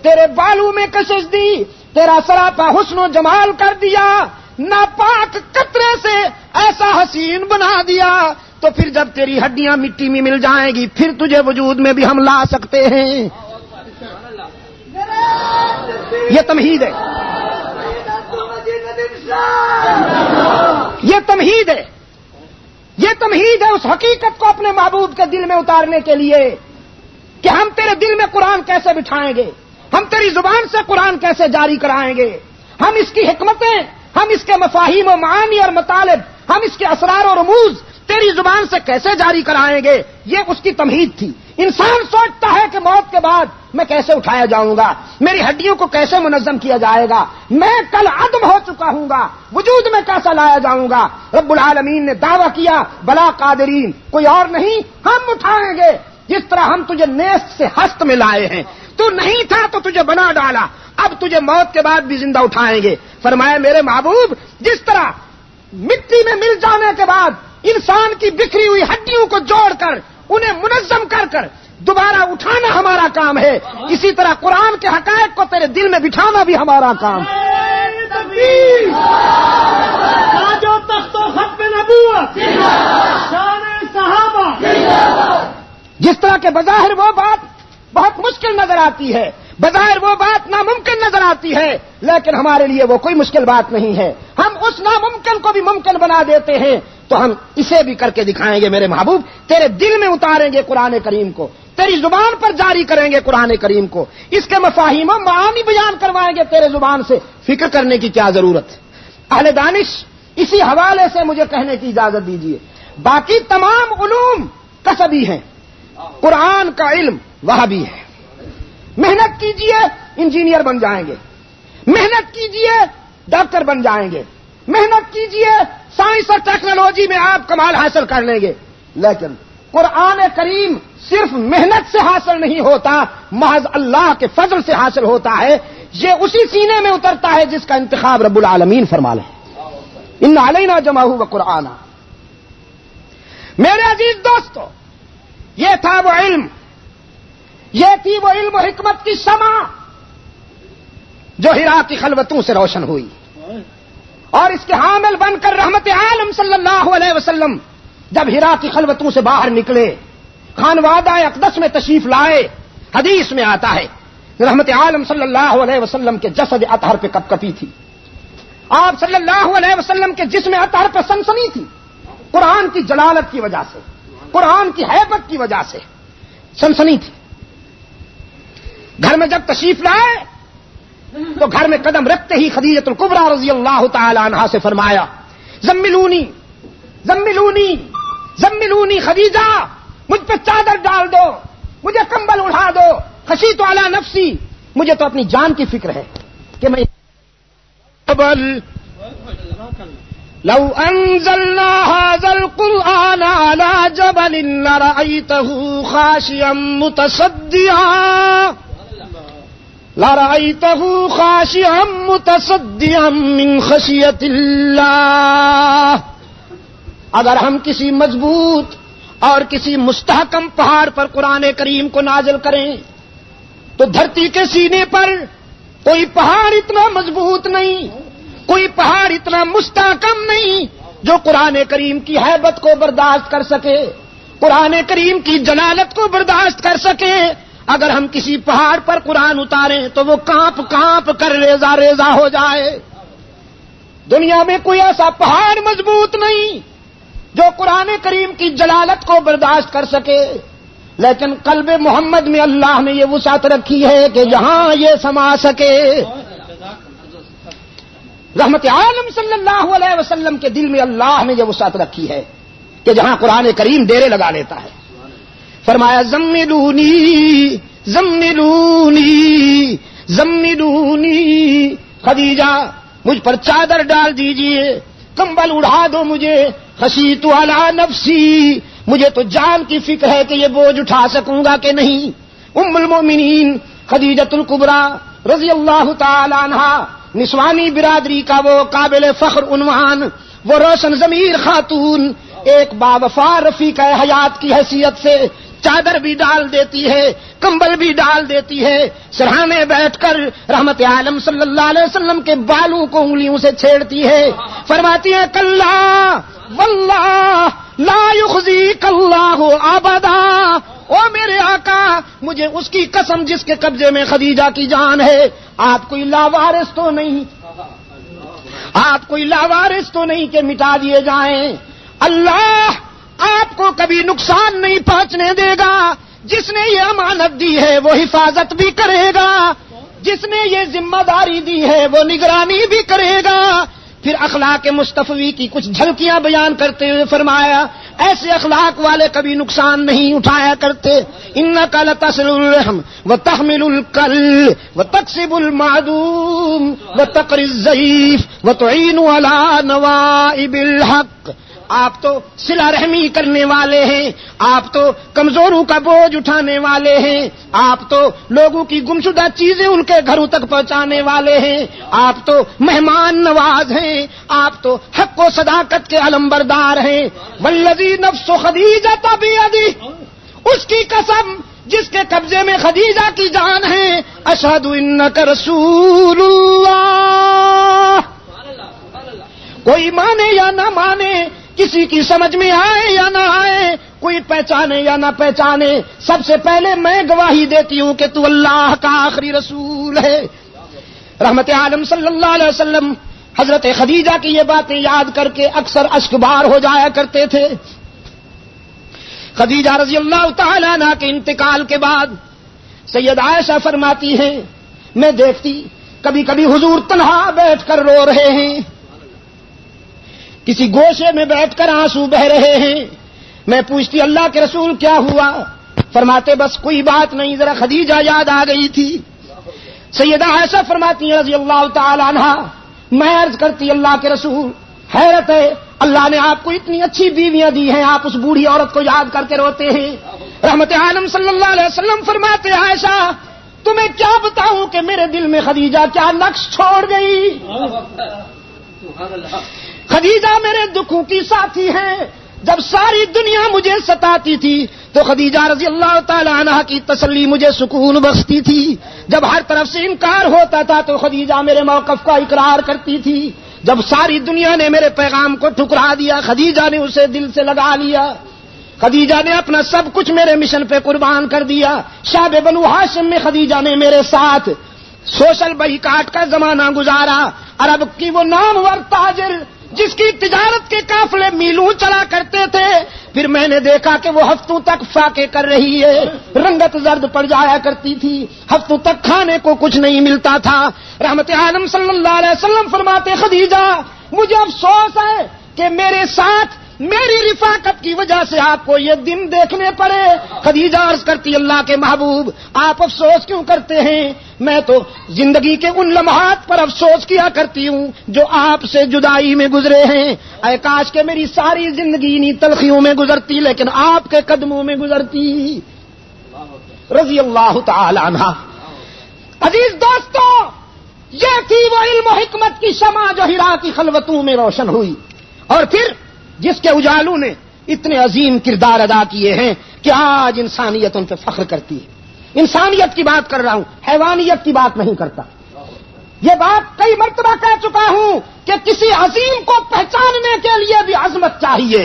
تیرے بالوں میں کشش دی، تیرا سراپا حسن و جمال کر دیا، ناپاک قطرے سے ایسا حسین بنا دیا. تو پھر جب تیری ہڈیاں مٹی میں مل جائیں گی پھر تجھے وجود میں بھی ہم لا سکتے ہیں. یہ تمہید ہے، یہ تمہید ہے، یہ تمہید ہے اس حقیقت کو اپنے محبوب کے دل میں اتارنے کے لیے کہ ہم تیرے دل میں قرآن کیسے بٹھائیں گے، ہم تیری زبان سے قرآن کیسے جاری کرائیں گے، ہم اس کی حکمتیں، ہم اس کے مفاہیم و معانی اور مطالب، ہم اس کے اسرار و رموز تیری زبان سے کیسے جاری کرائیں گے. یہ اس کی تمہید تھی. انسان سوچتا ہے کہ موت کے بعد میں کیسے اٹھایا جاؤں گا، میری ہڈیوں کو کیسے منظم کیا جائے گا، میں کل عدم ہو چکا ہوں گا، وجود میں کیسا لایا جاؤں گا. رب العالمین نے دعویٰ کیا بلا قادرین، کوئی اور نہیں، ہم اٹھائیں گے. جس طرح ہم تجھے نیست سے ہست میں لائے ہیں، تو نہیں تھا تو تجھے بنا ڈالا، اب تجھے موت کے بعد بھی زندہ اٹھائیں گے. فرمایا میرے محبوب جس طرح مٹی میں مل جانے کے بعد انسان کی بکھری ہوئی ہڈیوں کو جوڑ کر انہیں منظم کر کر دوبارہ اٹھانا ہمارا کام ہے، اسی طرح قرآن کے حقائق کو تیرے دل میں بٹھانا بھی ہمارا کام ہے. جس طرح کے بظاہر وہ بات بہت مشکل نظر آتی ہے، بظاہر وہ بات ناممکن نظر آتی ہے، لیکن ہمارے لیے وہ کوئی مشکل بات نہیں ہے. ہم اس ناممکن کو بھی ممکن بنا دیتے ہیں، تو ہم اسے بھی کر کے دکھائیں گے میرے محبوب. تیرے دل میں اتاریں گے قرآن کریم کو، تیری زبان پر جاری کریں گے قرآن کریم کو، اس کے مفاہیم و معانی بیان کروائیں گے تیرے زبان سے. فکر کرنے کی کیا ضرورت ہے. اہل دانش اسی حوالے سے مجھے کہنے کی اجازت دیجیے، باقی تمام علوم کسبی ہیں، قرآن کا علم وہ بھی ہے. محنت کیجئے انجینئر بن جائیں گے، محنت کیجئے ڈاکٹر بن جائیں گے، محنت کیجئے سائنس اور ٹیکنالوجی میں آپ کمال حاصل کر لیں گے، لیکن قرآن کریم صرف محنت سے حاصل نہیں ہوتا، محض اللہ کے فضل سے حاصل ہوتا ہے. یہ اسی سینے میں اترتا ہے جس کا انتخاب رب العالمین فرما لے. ان علینا جمعہ و قرآن. میرے عزیز دوستو، یہ تھا وہ علم، یہ تھی وہ علم و حکمت کی شمع جو حرا کی خلوتوں سے روشن ہوئی، اور اس کے حامل بن کر رحمت عالم صلی اللہ علیہ وسلم جب حرا کی خلوتوں سے باہر نکلے، خانوادہ اقدس میں تشریف لائے. حدیث میں آتا ہے رحمت عالم صلی اللہ علیہ وسلم کے جسد اطہر پہ کپکپی تھی، آپ صلی اللہ علیہ وسلم کے جسم اطہر پہ سنسنی تھی، قرآن کی جلالت کی وجہ سے، قرآن کی ہیبت کی وجہ سے سنسنی تھی. گھر میں جب تشریف لائے تو گھر میں قدم رکھتے ہی خدیجۃ الکبریٰ رضی اللہ تعالی عنہا سے فرمایا زملونی زملونی زملونی خدیجہ، مجھ پہ چادر ڈال دو، مجھے کمبل اڑا دو، خشیت علی نفسی، مجھے تو اپنی جان کی فکر ہے کہ میں لو انزلنا هذا القرآن على جبل لرأيته خاشعا متصدعا. لَرَأَيْتَهُ خَاشِعًا مُتَصَدِّعًا مِّنْ خَشْيَةِ اللَّهِ. اگر ہم کسی مضبوط اور کسی مستحکم پہاڑ پر قرآن کریم کو نازل کریں تو دھرتی کے سینے پر کوئی پہاڑ اتنا مضبوط نہیں، کوئی پہاڑ اتنا مستحکم نہیں جو قرآن کریم کی ہیبت کو برداشت کر سکے، قرآن کریم کی جلالت کو برداشت کر سکے. اگر ہم کسی پہاڑ پر قرآن اتاریں تو وہ کانپ کانپ کر ریزہ ریزہ ہو جائے. دنیا میں کوئی ایسا پہاڑ مضبوط نہیں جو قرآن کریم کی جلالت کو برداشت کر سکے. لیکن قلب محمد میں اللہ نے یہ وسعت رکھی ہے کہ جہاں یہ سما سکے. رحمت عالم صلی اللہ علیہ وسلم کے دل میں اللہ نے یہ وسعت رکھی ہے کہ جہاں قرآن کریم ڈیرے لگا لیتا ہے. فرمایا زملونی زملونی زملونی، خدیجہ مجھ پر چادر ڈال دیجئے، کمبل اڑا دو مجھے. خشیت علی نفسی، مجھے تو جان کی فکر ہے کہ یہ بوجھ اٹھا سکوں گا کہ نہیں. ام المؤمنین خدیجۃ الکبریٰ رضی اللہ تعالی عنہا، نسوانی برادری کا وہ قابل فخر عنوان، وہ روشن ضمیر خاتون، ایک باوفا رفیق حیات کی حیثیت سے چادر بھی ڈال دیتی ہے، کمبل بھی ڈال دیتی ہے، سرہانے بیٹھ کر رحمت عالم صلی اللہ علیہ وسلم کے بالوں کو انگلیوں سے چھیڑتی ہے. فرماتی ہے کلا واللہ لا یخزیک اللہ ابدا، او میرے آقا مجھے اس کی قسم جس کے قبضے میں خدیجہ کی جان ہے، آپ کوئی لاوارث تو نہیں، آپ کوئی لاوارث تو نہیں کہ مٹا دیے جائیں. اللہ آپ کو کبھی نقصان نہیں پہنچنے دے گا. جس نے یہ امانت دی ہے وہ حفاظت بھی کرے گا، جس نے یہ ذمہ داری دی ہے وہ نگرانی بھی کرے گا. پھر اخلاق مصطفی کی کچھ جھلکیاں بیان کرتے ہوئے فرمایا ایسے اخلاق والے کبھی نقصان نہیں اٹھایا کرتے. انک لتصل الرحم وتحمل الکل وتکسب المعدوم وتقری الضعیف وتعین علی نوائب الحق. آپ تو صلہ رحمی کرنے والے ہیں، آپ تو کمزوروں کا بوجھ اٹھانے والے ہیں، آپ تو لوگوں کی گمشدہ چیزیں ان کے گھروں تک پہنچانے والے ہیں، آپ تو مہمان نواز ہیں، آپ تو حق و صداقت کے علمبردار ہیں. والذی نفس خدیجہ بیدہ، اس کی قسم جس کے قبضے میں خدیجہ کی جان ہے، اشہد انک رسول اللہ. کوئی مانے یا نہ مانے، کسی کی سمجھ میں آئے یا نہ آئے، کوئی پہچانے یا نہ پہچانے، سب سے پہلے میں گواہی دیتی ہوں کہ تو اللہ کا آخری رسول ہے. رحمت عالم صلی اللہ علیہ وسلم حضرت خدیجہ کی یہ باتیں یاد کر کے اکثر اشک بار ہو جایا کرتے تھے. خدیجہ رضی اللہ تعالیٰ عنہ کے انتقال کے بعد سید عائشہ فرماتی ہیں میں دیکھتی کبھی کبھی حضور تنہا بیٹھ کر رو رہے ہیں، کسی گوشے میں بیٹھ کر آنسو بہ رہے ہیں. میں پوچھتی اللہ کے رسول کیا ہوا؟ فرماتے بس کوئی بات نہیں، ذرا خدیجہ یاد آ گئی تھی. سیدہ عائشہ فرماتی ہیں رضی اللہ تعالی عنہا، میں عرض کرتی اللہ کے رسول حیرت ہے، اللہ نے آپ کو اتنی اچھی بیویاں دی ہیں، آپ اس بوڑھی عورت کو یاد کر کے روتے ہیں. رحمت عالم صلی اللہ علیہ وسلم فرماتے عائشہ تمہیں کیا بتاؤں کہ میرے دل میں خدیجہ کیا نقش چھوڑ گئی. خدیجہ میرے دکھوں کی ساتھی ہیں. جب ساری دنیا مجھے ستاتی تھی تو خدیجہ رضی اللہ تعالی عنہ کی تسلی مجھے سکون بخشتی تھی. جب ہر طرف سے انکار ہوتا تھا تو خدیجہ میرے موقف کا اقرار کرتی تھی. جب ساری دنیا نے میرے پیغام کو ٹھکرا دیا خدیجہ نے اسے دل سے لگا لیا. خدیجہ نے اپنا سب کچھ میرے مشن پہ قربان کر دیا. شعب بنو ہاشم میں خدیجہ نے میرے ساتھ سوشل بائیکاٹ کا زمانہ گزارا. عرب کی وہ نامور تاجر جس کی تجارت کے قافلے میلوں چلا کرتے تھے، پھر میں نے دیکھا کہ وہ ہفتوں تک فاقے کر رہی ہے، رنگت زرد پڑ جایا کرتی تھی، ہفتوں تک کھانے کو کچھ نہیں ملتا تھا. رحمت عالم صلی اللہ علیہ وسلم فرماتے خدیجہ مجھے افسوس ہے کہ میرے ساتھ میری رفاقت کی وجہ سے آپ کو یہ دن دیکھنے پڑے. خدیجہ عرض کرتی اللہ کے محبوب آپ افسوس کیوں کرتے ہیں؟ میں تو زندگی کے ان لمحات پر افسوس کیا کرتی ہوں جو آپ سے جدائی میں گزرے ہیں. اے کاش کہ میری ساری زندگی انہی تلخیوں میں گزرتی لیکن آپ کے قدموں میں گزرتی. رضی اللہ تعالی عنہ. عزیز دوستو، یہ تھی وہ علم و حکمت کی شمع جو ہرا کی خلوتوں میں روشن ہوئی، اور پھر جس کے اجالوں نے اتنے عظیم کردار ادا کیے ہیں کہ آج انسانیت ان پہ فخر کرتی ہے۔ انسانیت کی بات کر رہا ہوں، حیوانیت کی بات نہیں کرتا۔ یہ بات کئی مرتبہ کہہ چکا ہوں کہ کسی عظیم کو پہچاننے کے لیے بھی عظمت چاہیے،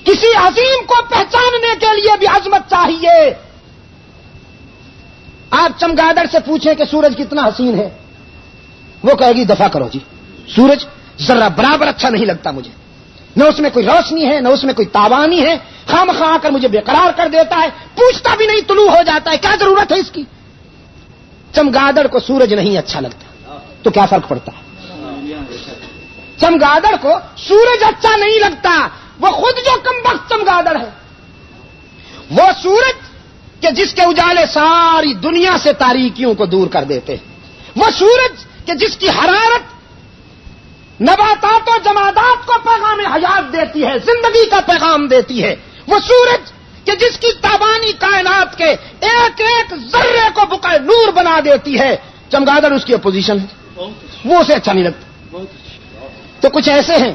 کسی عظیم کو پہچاننے کے لیے بھی عظمت چاہیے۔ آپ چمگادڑ سے پوچھیں کہ سورج کتنا حسین ہے، وہ کہے گی دفع کرو جی، سورج ذرا برابر اچھا نہیں لگتا مجھے، نہ اس میں کوئی روشنی ہے نہ اس میں کوئی تابانی ہے، خام خواہ کر مجھے بے قرار کر دیتا ہے، پوچھتا بھی نہیں طلوع ہو جاتا ہے، کیا ضرورت ہے اس کی؟ چمگادڑ کو سورج نہیں اچھا لگتا تو کیا فرق پڑتا ہے؟ چمگادڑ کو سورج اچھا نہیں لگتا، وہ خود جو کمبخت چمگادڑ ہے، وہ سورج کہ جس کے اجالے ساری دنیا سے تاریکیوں کو دور کر دیتے ہیں، وہ سورج کہ جس کی حرارت نباتات و جمادات کو پیغام حیات دیتی ہے، زندگی کا پیغام دیتی ہے، وہ سورج کہ جس کی تابانی کائنات کے ایک ایک ذرے کو بقع نور بنا دیتی ہے، چمگادڑ اس کی اپوزیشن ہے، وہ اسے اچھا نہیں لگتا۔ تو کچھ ایسے ہیں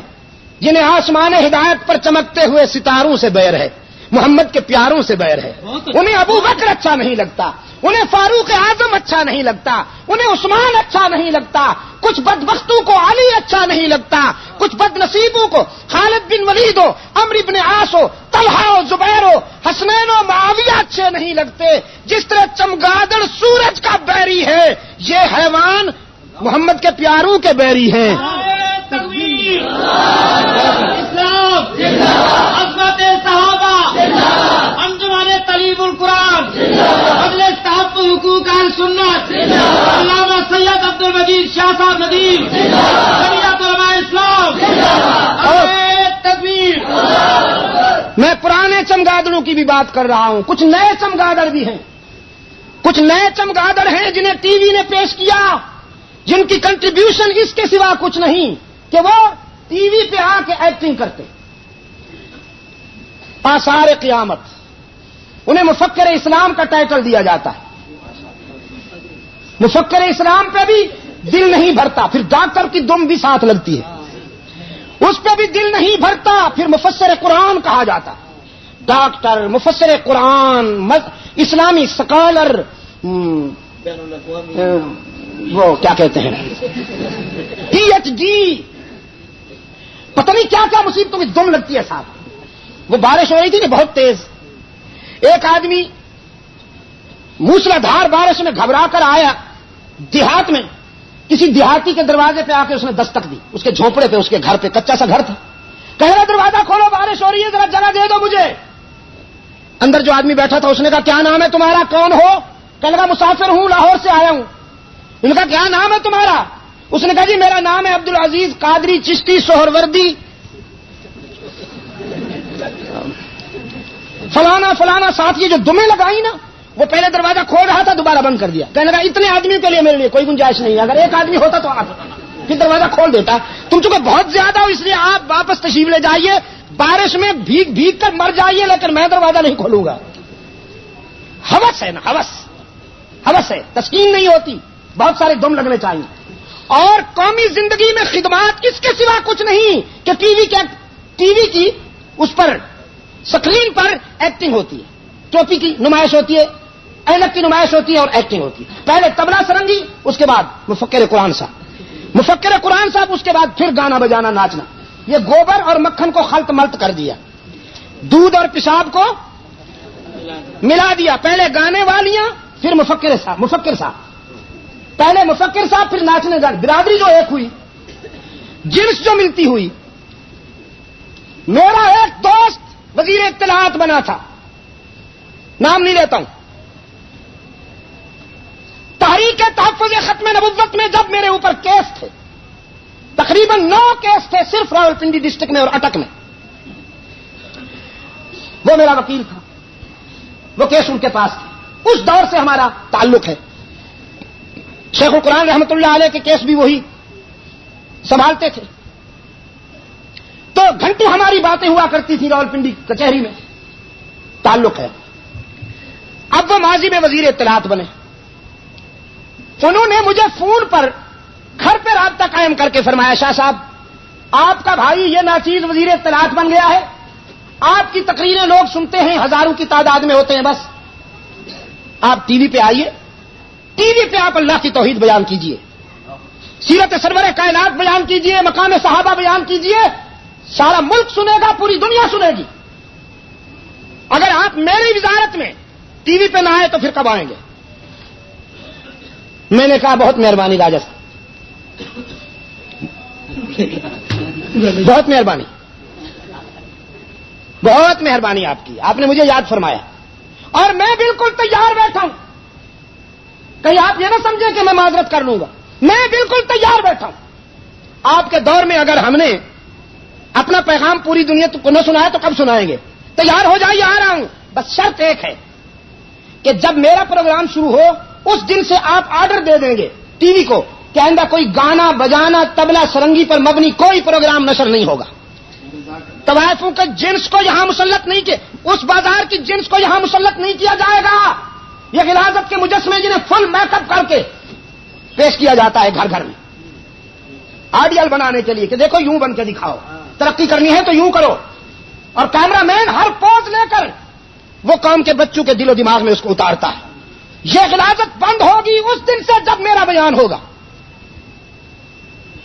جنہیں آسمان ہدایت پر چمکتے ہوئے ستاروں سے بیر ہے، محمد کے پیاروں سے بیر ہے، انہیں ابو بکر اچھا نہیں لگتا، انہیں فاروق اعظم اچھا نہیں لگتا، انہیں عثمان اچھا نہیں لگتا، کچھ بدبختوں کو علی اچھا نہیں لگتا، کچھ بد نصیبوں کو خالد بن ولید ہو، عمرو بن عاص ہو، طلحہ ہو، زبیر ہو، حسنین و معاویہ اچھے نہیں لگتے۔ جس طرح چمگادڑ سورج کا بیری ہے، یہ حیوان محمد کے پیاروں کے بیری ہیں۔ تکبیر، اسلام، عظمت صحابہ، انجمن طلیب القرآن، مجلس تحفظ حقوق اہل سنت، علامہ سید عبد المجید شاہ صاحب ندیم، جمعیت علماء اسلام، تکبیر۔ میں پرانے چمگادڑوں کی بھی بات کر رہا ہوں، کچھ نئے چمگادڑ بھی ہیں، کچھ نئے چمگادڑ ہیں جنہیں ٹی وی نے پیش کیا، جن کی کنٹریبیوشن اس کے سوا کچھ نہیں کہ وہ ٹی وی پہ آ کے ایکٹنگ کرتے، آثار قیامت، انہیں مفکر اسلام کا ٹائٹل دیا جاتا ہے۔ مفکر اسلام پہ بھی دل نہیں بھرتا، پھر ڈاکٹر کی دم بھی ساتھ لگتی ہے، اس پہ بھی دل نہیں بھرتا، پھر مفسر قرآن کہا جاتا، ڈاکٹر، مفسر قرآن، اسلامی سکالر، وہ کیا کہتے ہیں، پی ایچ ڈی، پتہ نہیں کیا کیا مصیبتوں میں دم لگتی ہے صاحب۔ وہ بارش ہو رہی تھی نا بہت تیز، ایک آدمی موسلا دھار بارش میں گھبرا کر آیا دیہات میں، کسی دیہاتی کے دروازے پہ آ کے اس نے دستک دی، اس کے جھونپڑے پہ، اس کے گھر پہ، کچا سا گھر تھا، کہہ رہا دروازہ کھولو بارش ہو رہی ہے، ذرا جگہ دے دو مجھے۔ اندر جو آدمی بیٹھا تھا اس نے کہا کیا نام ہے تمہارا، کون ہو؟ کہنے لگا مسافر ہوں، لاہور سے آیا ہوں۔ ان کا کیا نام ہے تمہارا؟ اس نے کہا جی میرا نام ہے عبد العزیز قادری چشتی سہروردی فلانا فلانا۔ ساتھ یہ جو دمیں لگائی نا، وہ پہلے دروازہ کھول رہا تھا، دوبارہ بند کر دیا، کہنے لگا اتنے آدمیوں کے لیے میرے لیے کوئی گنجائش نہیں ہے، اگر ایک آدمی ہوتا تو آپ پھر دروازہ کھول دیتا، تم چونکہ بہت زیادہ ہو اس لیے آپ واپس تشریف لے جائیے، بارش میں بھیگ بھیگ کر مر جائیے، لیکن میں دروازہ نہیں کھولوں گا۔ ہوس ہے نا، ہوس ہے، تسکین نہیں ہوتی، بہت سارے دم لگنے چاہیے۔ اور قومی زندگی میں خدمات اس کے سوا کچھ نہیں کہ ٹی وی کی اس پر سکرین پر ایکٹنگ ہوتی ہے، ٹوپی کی نمائش ہوتی ہے، اینک کی نمائش ہوتی ہے اور ایکٹنگ ہوتی ہے۔ پہلے طبلہ سرنگی، اس کے بعد مفکر قرآن صاحب، اس کے بعد پھر گانا بجانا ناچنا۔ یہ گوبر اور مکھن کو خلط ملط کر دیا، دودھ اور پیشاب کو ملا دیا، پہلے گانے والیاں پھر مفکر صاحب، پہلے مفکر صاحب پھر ناچنے گانے، برادری جو ایک ہوئی، جنس جو ملتی ہوئی۔ میرا ایک دوست وزیر اطلاعات بنا تھا، نام نہیں لیتا ہوں، تحریک تحفظ ختم نبوت میں جب میرے اوپر کیس تھے، تقریباً 9 کیس تھے صرف راولپنڈی ڈسٹرکٹ میں اور اٹک میں، وہ میرا وکیل تھا، وہ کیس ان کے پاس تھے، اس دور سے ہمارا تعلق ہے۔ شیخ القرآن رحمۃ اللہ علیہ کے کیس بھی وہی سنبھالتے تھے، تو گھنٹوں ہماری باتیں ہوا کرتی تھی راولپنڈی کچہری میں، تعلق ہے۔ اب وہ ماضی میں وزیر اطلاعات بنے، انہوں نے مجھے فون پر گھر پہ رابطہ قائم کر کے فرمایا شاہ صاحب آپ کا بھائی یہ ناچیز وزیر اطلاعات بن گیا ہے, آپ کی تقریریں لوگ سنتے ہیں, ہزاروں کی تعداد میں ہوتے ہیں, بس آپ ٹی وی پہ آئیے, ٹی وی پہ آپ اللہ کی توحید بیان کیجئے, سیرت سرور کائنات بیان کیجئے, مقام صحابہ بیان کیجئے, سارا ملک سنے گا, پوری دنیا سنے گی. اگر آپ میری وزارت میں ٹی وی پہ نہ آئے تو پھر کب آئیں گے؟ میں نے کہا بہت مہربانی راجا صاحب, بہت مہربانی, بہت مہربانی آپ کی, آپ نے مجھے یاد فرمایا اور میں بالکل تیار بیٹھا ہوں. کہیں آپ یہ نہ سمجھیں کہ میں معذرت کر لوں گا, میں بالکل تیار بیٹھا ہوں. آپ کے دور میں اگر ہم نے اپنا پیغام پوری دنیا کو نہ سنایا تو کب سنائیں گے؟ تیار ہو جائیے, آ رہا ہوں. بس شرط ایک ہے کہ جب میرا پروگرام شروع ہو اس دن سے آپ آرڈر دے دیں گے ٹی وی کو کہ آئندہ کوئی گانا بجانا تبلا سرنگی پر مبنی کوئی پروگرام نشر نہیں ہوگا. طوائفوں کے جنس کو یہاں مسلط نہیں کیا, اس بازار کی جنس کو یہاں مسلط نہیں کیا جائے گا. یہ غلاظت کے مجسمے جنہیں فل میک اپ کر کے پیش کیا جاتا ہے گھر گھر میں آئیڈیل بنانے کے لیے کہ دیکھو یوں بن کے دکھاؤ, ترقی کرنی ہے تو یوں کرو, اور کیمرہ مین ہر پوز لے کر وہ قوم کے بچوں کے دل و دماغ میں اس کو اتارتا ہے. یہ غلاظت بند ہوگی اس دن سے جب میرا بیان ہوگا.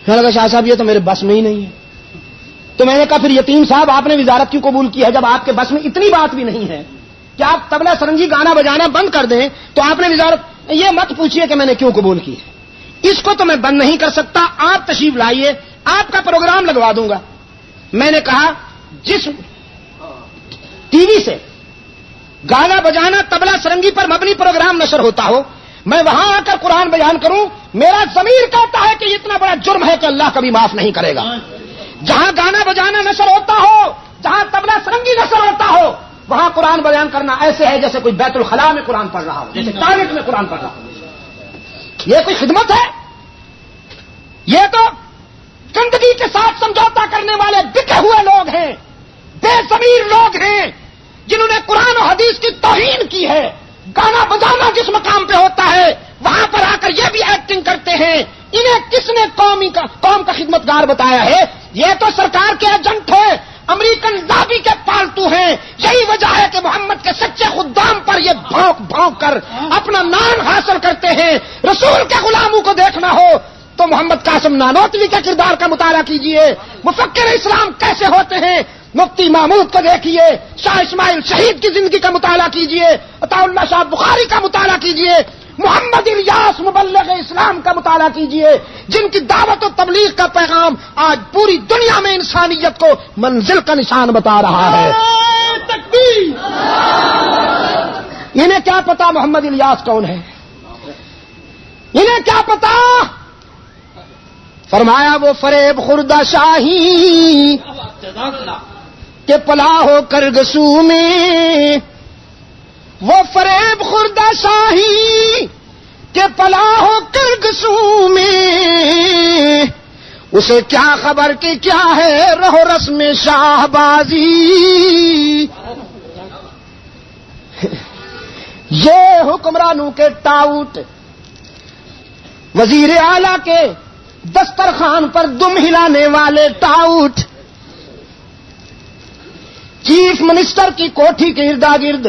میں نے کہا شاہ صاحب یہ تو میرے بس میں ہی نہیں ہے. تو میں نے کہا پھر یتیم صاحب آپ نے وزارت کیوں قبول کی ہے جب آپ کے بس میں اتنی بات بھی نہیں ہے کہ آپ تبلا سرنگی گانا بجانا بند کر دیں؟ تو آپ نے وزارت, یہ مت پوچھیے کہ میں نے کیوں قبول کی ہے, اس کو تو میں بند نہیں کر سکتا. آپ تشریف لائیے, آپ کا پروگرام لگوا دوں گا. میں نے کہا جس ٹی وی سے گانا بجانا تبلا سرنگی پر مبنی پروگرام نشر ہوتا ہو میں وہاں آ کر قرآن بیان کروں, میرا ضمیر کہتا ہے کہ یہ اتنا بڑا جرم ہے کہ اللہ کبھی معاف نہیں کرے گا. جہاں گانا بجانا نشر ہوتا ہو, جہاں تبلا سرنگی نشر ہوتا ہو, وہاں قرآن بیان کرنا ایسے ہے جیسے کوئی بیت الخلاء میں قرآن پڑھ رہا ہو, جیسے ٹوائلٹ میں قرآن پڑھ رہا ہو. یہ کوئی خدمت ہے؟ یہ تو گندگی کے ساتھ سمجھوتا کرنے والے بکے ہوئے لوگ ہیں, بے ضمیر لوگ ہیں جنہوں نے قرآن و حدیث کی توہین کی ہے. گانا بجانا جس مقام پہ ہوتا ہے وہاں پر آ کر یہ بھی ایکٹنگ کرتے ہیں. انہیں کس نے قوم کا خدمتگار بتایا ہے؟ یہ تو سرکار کے ایجنٹ ہیں, امریکن لابی کے پالتو ہیں. یہی وجہ ہے کہ محمد کے سچے خدام پر یہ بھونک بھونک کر اپنا نام حاصل کرتے ہیں. رسول کے غلاموں کو دیکھنا ہو تو محمد قاسم نانوتوی کے کردار کا مطالعہ کیجئے. مفکر اسلام کیسے ہوتے ہیں مفتی محمود کو دیکھیے, شاہ اسماعیل شہید کی زندگی کا مطالعہ کیجئے, عطا اللہ شاہ بخاری کا مطالعہ کیجئے, محمد الیاس مبلغ اسلام کا مطالعہ کیجئے, جن کی دعوت و تبلیغ کا پیغام آج پوری دنیا میں انسانیت کو منزل کا نشان بتا رہا ہے. تکبیر! انہیں کیا پتا محمد الیاس کون ہے؟ انہیں کیا پتا؟ فرمایا وہ فریب خوردہ شاہی کہ پلا ہو کر گسو میں, وہ فریب خوردہ شاہی کہ پلا ہو کر گسو میں, اسے کیا خبر کہ کیا ہے رہو رسم شاہ بازی. یہ حکمرانوں کے ٹاؤٹ, وزیر اعلی کے دسترخوان پر دم ہلانے والے ٹاؤٹ, چیف منسٹر کی کوٹھی کے ارد گرد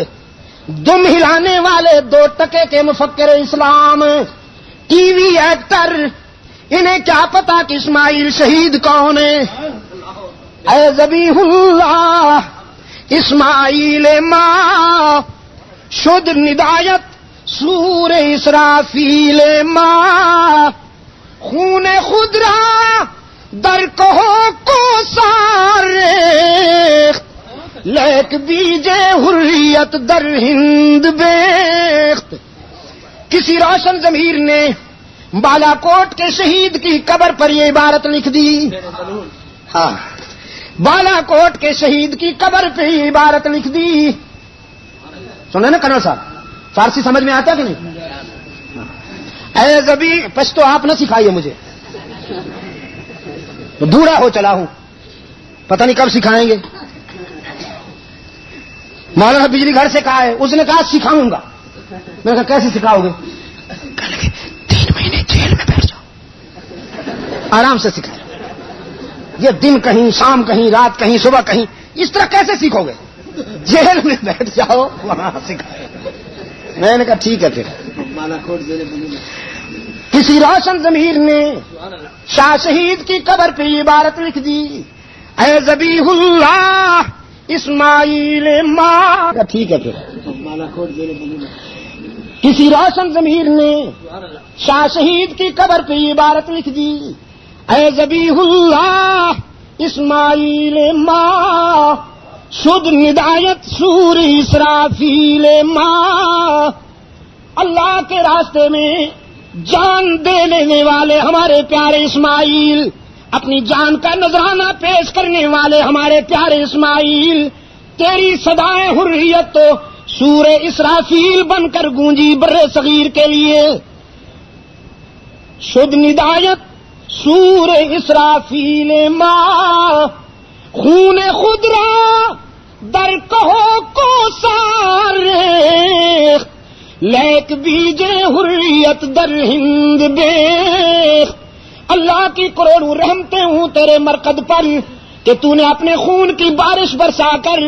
دم ہلانے والے 2 ٹکے کے مفکر اسلام, ٹی وی ایکٹر, انہیں کیا پتا کہ اسماعیل شہید کون ہے؟ اے ذبیح اللہ اسماعیل ماں شد ندایت سور اسرافیل ماں, خون خود را در کو سارے لیک بیجے حریت در ہند بیخت. کسی روشن ضمیر نے بالا کوٹ کے شہید کی قبر پر یہ عبارت لکھ دی. ہاں, بالا کوٹ کے شہید کی قبر پہ یہ عبارت لکھ دی. سنے نا کرنل صاحب, فارسی سمجھ میں آتا کہ نہیں؟ اے زبی پشتو آپ نہ سکھائیے مجھے, بوڑھا ہو چلا ہوں, پتہ نہیں کب سکھائیں گے. مولانا بجلی گھر سے کہا ہے, اس نے کہا سکھاؤں گا. میں نے کہا کیسے سکھاؤ گے؟ 3 مہینے آرام سے سکھائے. یہ دن کہیں، شام کہیں، رات کہیں، صبح کہیں، اس طرح کیسے سیکھو گے؟ جیل میں بیٹھ جاؤ وہاں سکھائے. میں نے کہا ٹھیک ہے. پھر کسی روشن ضمیر نے شاہ شہید کی قبر پہ یہ عبارت لکھ دی، اے ذبیح اللہ اسماعیل ماں. ٹھیک ہے. پھر کسی روشن ضمیر نے شاہ شہید کی قبر پہ یہ عبارت لکھ دی، اے ذبیح اللہ اسماعیل ماں، شد ندایت سور اسرافیل ماں. اللہ کے راستے میں جان دینے والے ہمارے پیارے اسماعیل، اپنی جان کا نذرانہ پیش کرنے والے ہمارے پیارے اسماعیل، تیری صدائے حریت تو سور اسرافیل بن کر گونجی بر صغیر کے لیے. شد ندایت سور اسرافیل ماں، خون خود را در کہو کو سارے، لیک بیجے حریت در ہند بیخ. اللہ کی کروڑوں رحمتیں ہوں تیرے مرکز پر کہ تو نے اپنے خون کی بارش برسا کر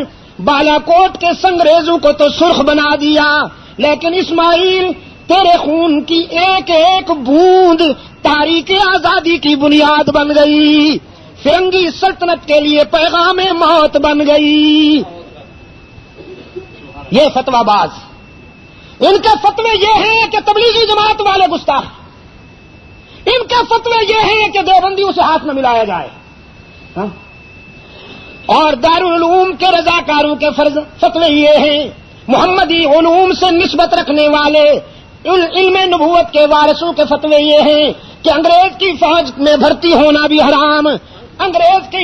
بالا کوٹ کے سنگریزوں کو تو سرخ بنا دیا، لیکن اسماعیل تیرے خون کی ایک ایک بوند تاریخ آزادی کی بنیاد بن گئی، فرنگی سلطنت کے لیے پیغام موت بن گئی. یہ فتویٰ باز، ان کے فتوے یہ ہیں کہ تبلیغی جماعت والے گستاخ، ان کے فتوے یہ ہیں کہ دیوبندیوں سے ہاتھ نہ ملایا جائے، اور دارالعلوم کے رضاکاروں کے فتوے یہ ہیں، محمدی علوم سے نسبت رکھنے والے علم نبوت کے وارثوں کے فتوے یہ ہیں کہ انگریز کی فوج میں بھرتی ہونا بھی حرام، انگریز کے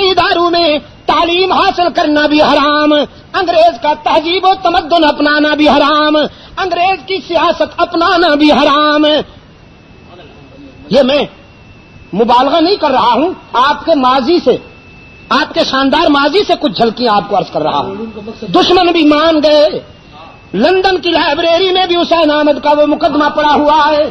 اداروں میں تعلیم حاصل کرنا بھی حرام، انگریز کا تہذیب و تمدن اپنانا بھی حرام، انگریز کی سیاست اپنانا بھی حرام. یہ میں مبالغہ نہیں کر رہا ہوں، آپ کے ماضی سے، آپ کے شاندار ماضی سے کچھ جھلکیاں آپ کو عرض کر رہا ہوں. دشمن بھی مان گئے. لندن کی لائبریری میں بھی حسین احمد کا وہ مقدمہ پڑا ہوا ہے.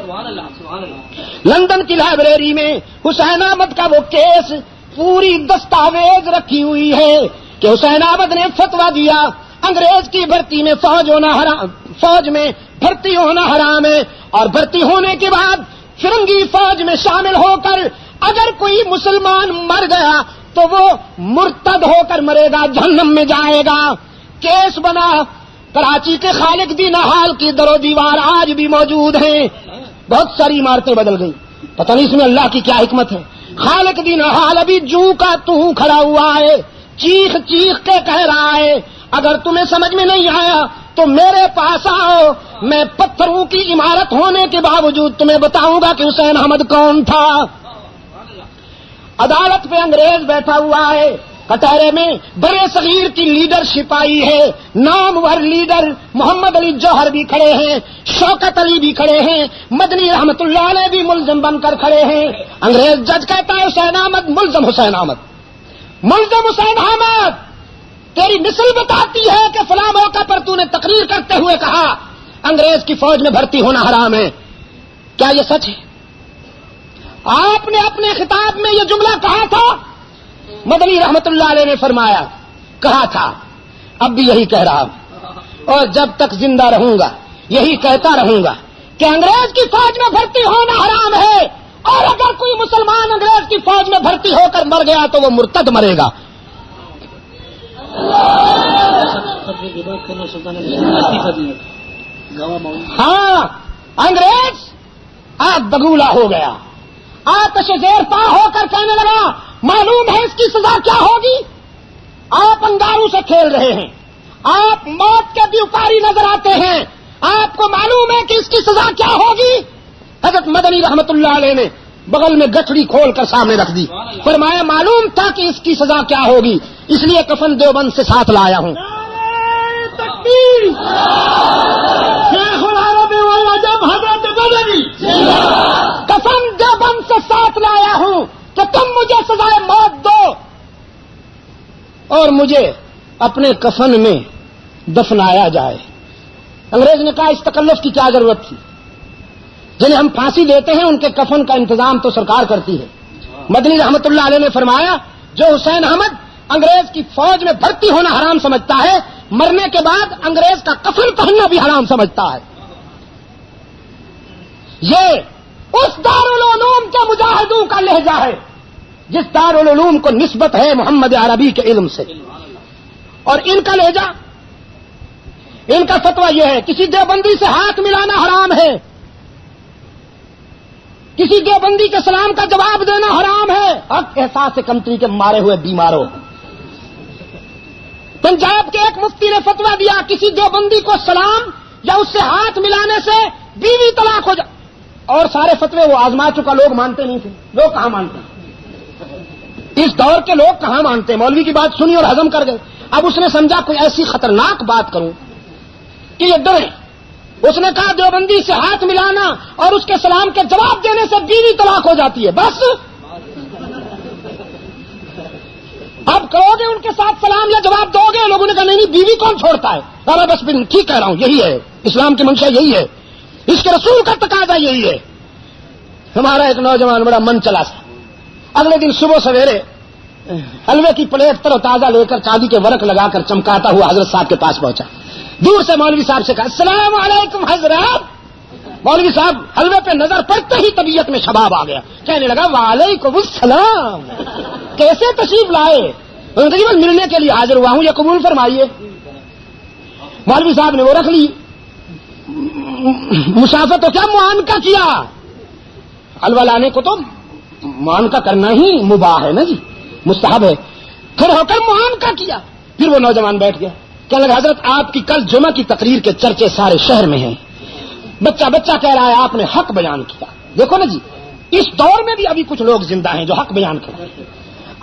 لندن کی لائبریری میں حسین احمد کا وہ کیس پوری دستاویز رکھی ہوئی ہے کہ حسین احمد نے فتویٰ دیا انگریز کی بھرتی میں فوج میں بھرتی ہونا حرام ہے، اور بھرتی ہونے کے بعد فرنگی فوج میں شامل ہو کر اگر کوئی مسلمان مر گیا تو وہ مرتد ہو کر مرے گا، جہنم میں جائے گا. کیس بنا. کراچی کے خالق دی نہال کی در و دیوار آج بھی موجود ہیں. بہت ساری عمارتیں بدل گئی، پتہ نہیں اس میں اللہ کی کیا حکمت ہے. خالق دی نہال ابھی جو کا تو کھڑا ہوا ہے، چیخ چیخ کے کہہ رہا ہے اگر تمہیں سمجھ میں نہیں آیا تو میرے پاس آؤ، میں پتھروں کی عمارت ہونے کے باوجود تمہیں بتاؤں گا کہ حسین احمد کون تھا. عدالت پہ انگریز بیٹھا ہوا ہے، کٹہرے میں بڑے صغیر کی لیڈرشپ آئی ہے، نامور لیڈر محمد علی جوہر بھی کھڑے ہیں، شوکت علی بھی کھڑے ہیں، مدنی رحمت اللہ علیہ بھی ملزم بن کر کھڑے ہیں. انگریز جج کہتا ہے حسین احمد ملزم، حسین احمد ملزم، حسین احمد تیری مثل بتاتی ہے کہ فلاں موقع پر تو نے تقریر کرتے ہوئے کہا انگریز کی فوج میں بھرتی ہونا حرام ہے، کیا یہ سچ ہے؟ آپ نے اپنے خطاب میں یہ جملہ کہا تھا. مدنی رحمت اللہ علیہ نے فرمایا کہا تھا، اب بھی یہی کہہ رہا ہوں اور جب تک زندہ رہوں گا یہی کہتا رہوں گا کہ انگریز کی فوج میں بھرتی ہونا حرام ہے، اور اگر کوئی مسلمان انگریز کی فوج میں بھرتی ہو کر مر گیا تو وہ مرتد مرے گا. ہاں انگریز آگ بگولا ہو گیا، آتش زیر پا ہو کر کہنے لگا معلوم ہے اس کی سزا کیا ہوگی. آپ انگاروں سے کھیل رہے ہیں، آپ موت کے بیوقاری نظر آتے ہیں، آپ کو معلوم ہے کہ اس کی سزا کیا ہوگی. حضرت مدنی رحمت اللہ علیہ نے بغل میں گٹھڑی کھول کر سامنے رکھ دی، فرمایا معلوم تھا کہ اس کی سزا کیا ہوگی، اس لیے کفن دیوبند سے ساتھ لایا ہوں. کفن دیوبند سے ساتھ لایا ہوں کہ تم مجھے سزائے موت دو اور مجھے اپنے کفن میں دفنایا جائے. انگریز نے کہا اس تکلف کی کیا ضرورت تھی، جنہیں ہم پھانسی دیتے ہیں ان کے کفن کا انتظام تو سرکار کرتی ہے. مدنی رحمت اللہ علیہ نے فرمایا جو حسین احمد انگریز کی فوج میں بھرتی ہونا حرام سمجھتا ہے مرنے کے بعد انگریز کا کفن پہننا بھی حرام سمجھتا ہے. یہ اس دارالعلوم کے مجاہدوں کا لہجہ ہے جس دارالعلوم کو نسبت ہے محمد عربی کے علم سے. اور ان کا لہجہ، ان کا فتویٰ یہ ہے کسی دیوبندی سے ہاتھ ملانا حرام ہے، کسی دیوبندی کے سلام کا جواب دینا حرام ہے. حق احساس کمتری کے مارے ہوئے بیماروں. پنجاب کے ایک مفتی نے فتویٰ دیا کسی دیوبندی کو سلام یا اس سے ہاتھ ملانے سے بیوی طلاق ہو جائے. اور سارے فتوے وہ آزما چکا، لوگ مانتے نہیں تھے. لوگ کہاں مانتے ہیں؟ اس دور کے لوگ کہاں مانتے ہیں؟ مولوی کی بات سنی اور ہضم کر گئے. اب اس نے سمجھا کوئی ایسی خطرناک بات کروں کہ یہ ڈرے. اس نے کہا دیوبندی سے ہاتھ ملانا اور اس کے سلام کے جواب دینے سے بیوی طلاق ہو جاتی ہے. بس اب کہو گے ان کے ساتھ سلام یا جواب دو گے؟ لوگوں نے کہا نہیں بیوی کون چھوڑتا ہے. میں بس ٹھیک کہہ رہا ہوں، یہی ہے اسلام کی منشا، یہی ہے اس کے رسول کا تقاضا، یہی ہے. ہمارا ایک نوجوان بڑا من چلا سا، اگلے دن صبح سویرے حلوے کی پلیٹ تر و تازہ لے کر چاندی کے ورق لگا کر چمکاتا ہوا حضرت صاحب کے پاس پہنچا. دور سے مولوی صاحب سے کہا السلام علیکم حضرت. مولوی صاحب حلوے پہ نظر پڑتے ہی طبیعت میں شباب آ گیا. کہنے لگا وعلیکم السلام، کیسے تشریف لائے؟ تقریباً ملنے کے لیے حاضر ہوا ہوں، یہ قبول فرمائیے. مولوی صاحب نے وہ رکھ لی. مسافر تو کیا معانقہ کیا، حلوہ لانے کو تو معانقہ کرنا ہی مباح ہے نا جی، مستحب ہے. پھر ہو کر معانقہ کیا. پھر وہ نوجوان بیٹھ گیا. کہنے لگا حضرت آپ کی کل جمعہ کی تقریر کے چرچے سارے شہر میں ہیں، بچہ بچہ کہہ رہا ہے آپ نے حق بیان کیا. دیکھو نا جی، اس دور میں بھی ابھی کچھ لوگ زندہ ہیں جو حق بیان کر رہے ہیں.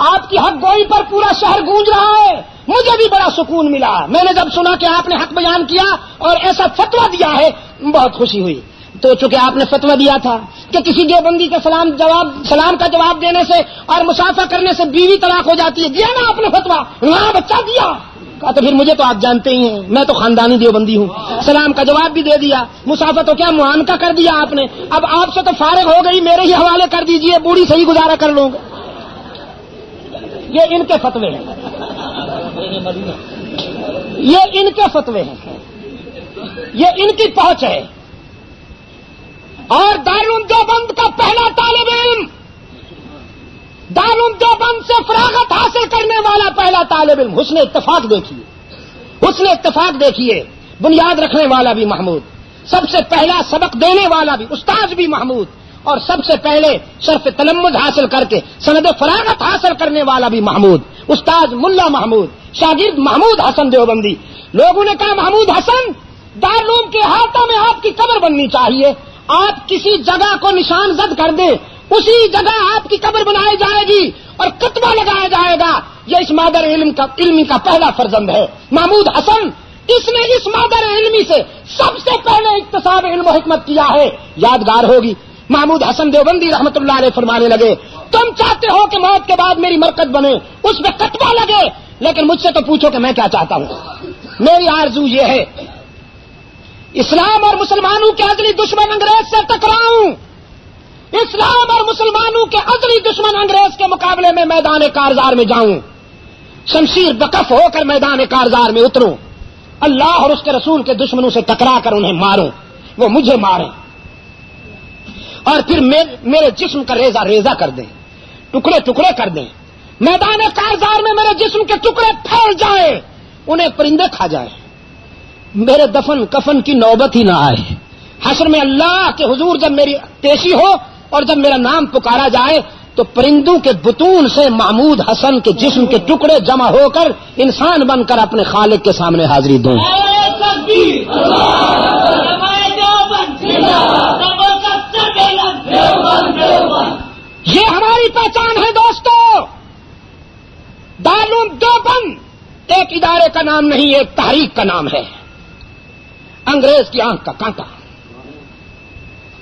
آپ کی حق گوئی پر پورا شہر گونج رہا ہے. مجھے بھی بڑا سکون ملا. میں نے جب سنا کہ آپ نے حق بیان کیا اور ایسا فتویٰ دیا ہے بہت خوشی ہوئی. تو چونکہ آپ نے فتویٰ دیا تھا کہ کسی دیوبندی کے سلام کا جواب دینے سے اور مسافہ کرنے سے بیوی طلاق ہو جاتی ہے، دیا نا آپ نے فتویٰ؟ ہاں بچہ دیا. کہا تو پھر مجھے تو آپ جانتے ہی ہیں، میں تو خاندانی دیوبندی ہوں. سلام کا جواب بھی دے دیا، مسافہ تو کیا معانقہ کر دیا آپ نے. اب آپ سے تو فارغ ہو گئی، میرے ہی حوالے کر دیجئے، بوڑھی صحیح گزارا کر لوں گا. یہ ان کے فتوے ہیں، یہ ان کے فتوے ہیں، یہ ان کی پہنچ ہے. اور دارالعلوم دیوبند کا پہلا طالب علم، دارالعلوم دیوبند سے فراغت حاصل کرنے والا پہلا طالب علم، حسن اتفاق دیکھیے، حسن اتفاق دیکھیے. بنیاد رکھنے والا بھی محمود، سب سے پہلا سبق دینے والا بھی استاد بھی محمود، اور سب سے پہلے شرف تلمذ حاصل کر کے سند فراغت حاصل کرنے والا بھی محمود، استاد ملا محمود، شاگرد محمود حسن دیوبندی. لوگوں نے کہا محمود حسن دارالعلوم کے ہاتھوں میں آپ کی قبر بننی چاہیے. آپ کسی جگہ کو نشان زد کر دیں، اسی جگہ آپ کی قبر بنائی جائے گی اور کتبہ لگایا جائے گا. یہ اس مادر علمی کا پہلا فرزند ہے محمود حسن. اس نے اس مادر علمی سے سب سے پہلے اکتساب علم و حکمت کیا ہے. یادگار ہوگی محمود حسن دیوبندی رحمت اللہ علیہ فرمانے لگے تم چاہتے ہو کہ موت کے بعد میری مرکز بنے، اس پہ کتبہ لگے، لیکن مجھ سے تو پوچھو کہ میں کیا چاہتا ہوں. میری آرزو یہ ہے اسلام اور مسلمانوں کے ازلی دشمن انگریز سے ٹکراؤں، اسلام اور مسلمانوں کے ازلی دشمن انگریز کے مقابلے میں میدان کارزار میں جاؤں، شمشیر بکف ہو کر میدان کارزار میں اتروں، اللہ اور اس کے رسول کے دشمنوں سے ٹکرا کر انہیں ماروں، وہ مجھے ماریں، اور پھر میرے جسم کا ریزہ ریزہ کر دیں، ٹکڑے ٹکڑے کر دیں. میدان کارزار میں میرے جسم کے ٹکڑے پھیل جائیں، انہیں پرندے کھا جائیں، میرے دفن کفن کی نوبت ہی نہ آئے. حشر میں اللہ کے حضور جب میری پیشی ہو اور جب میرا نام پکارا جائے تو پرندوں کے بطون سے محمود حسن کے جسم کے ٹکڑے جمع ہو کر انسان بن کر اپنے خالق کے سامنے حاضری دوں. یہ ہماری پہچان ہے دوستو. دارالعلوم دیوبند ایک ادارے کا نام نہیں، ایک تحریک کا نام ہے. انگریز کی آنکھ کا کانٹا،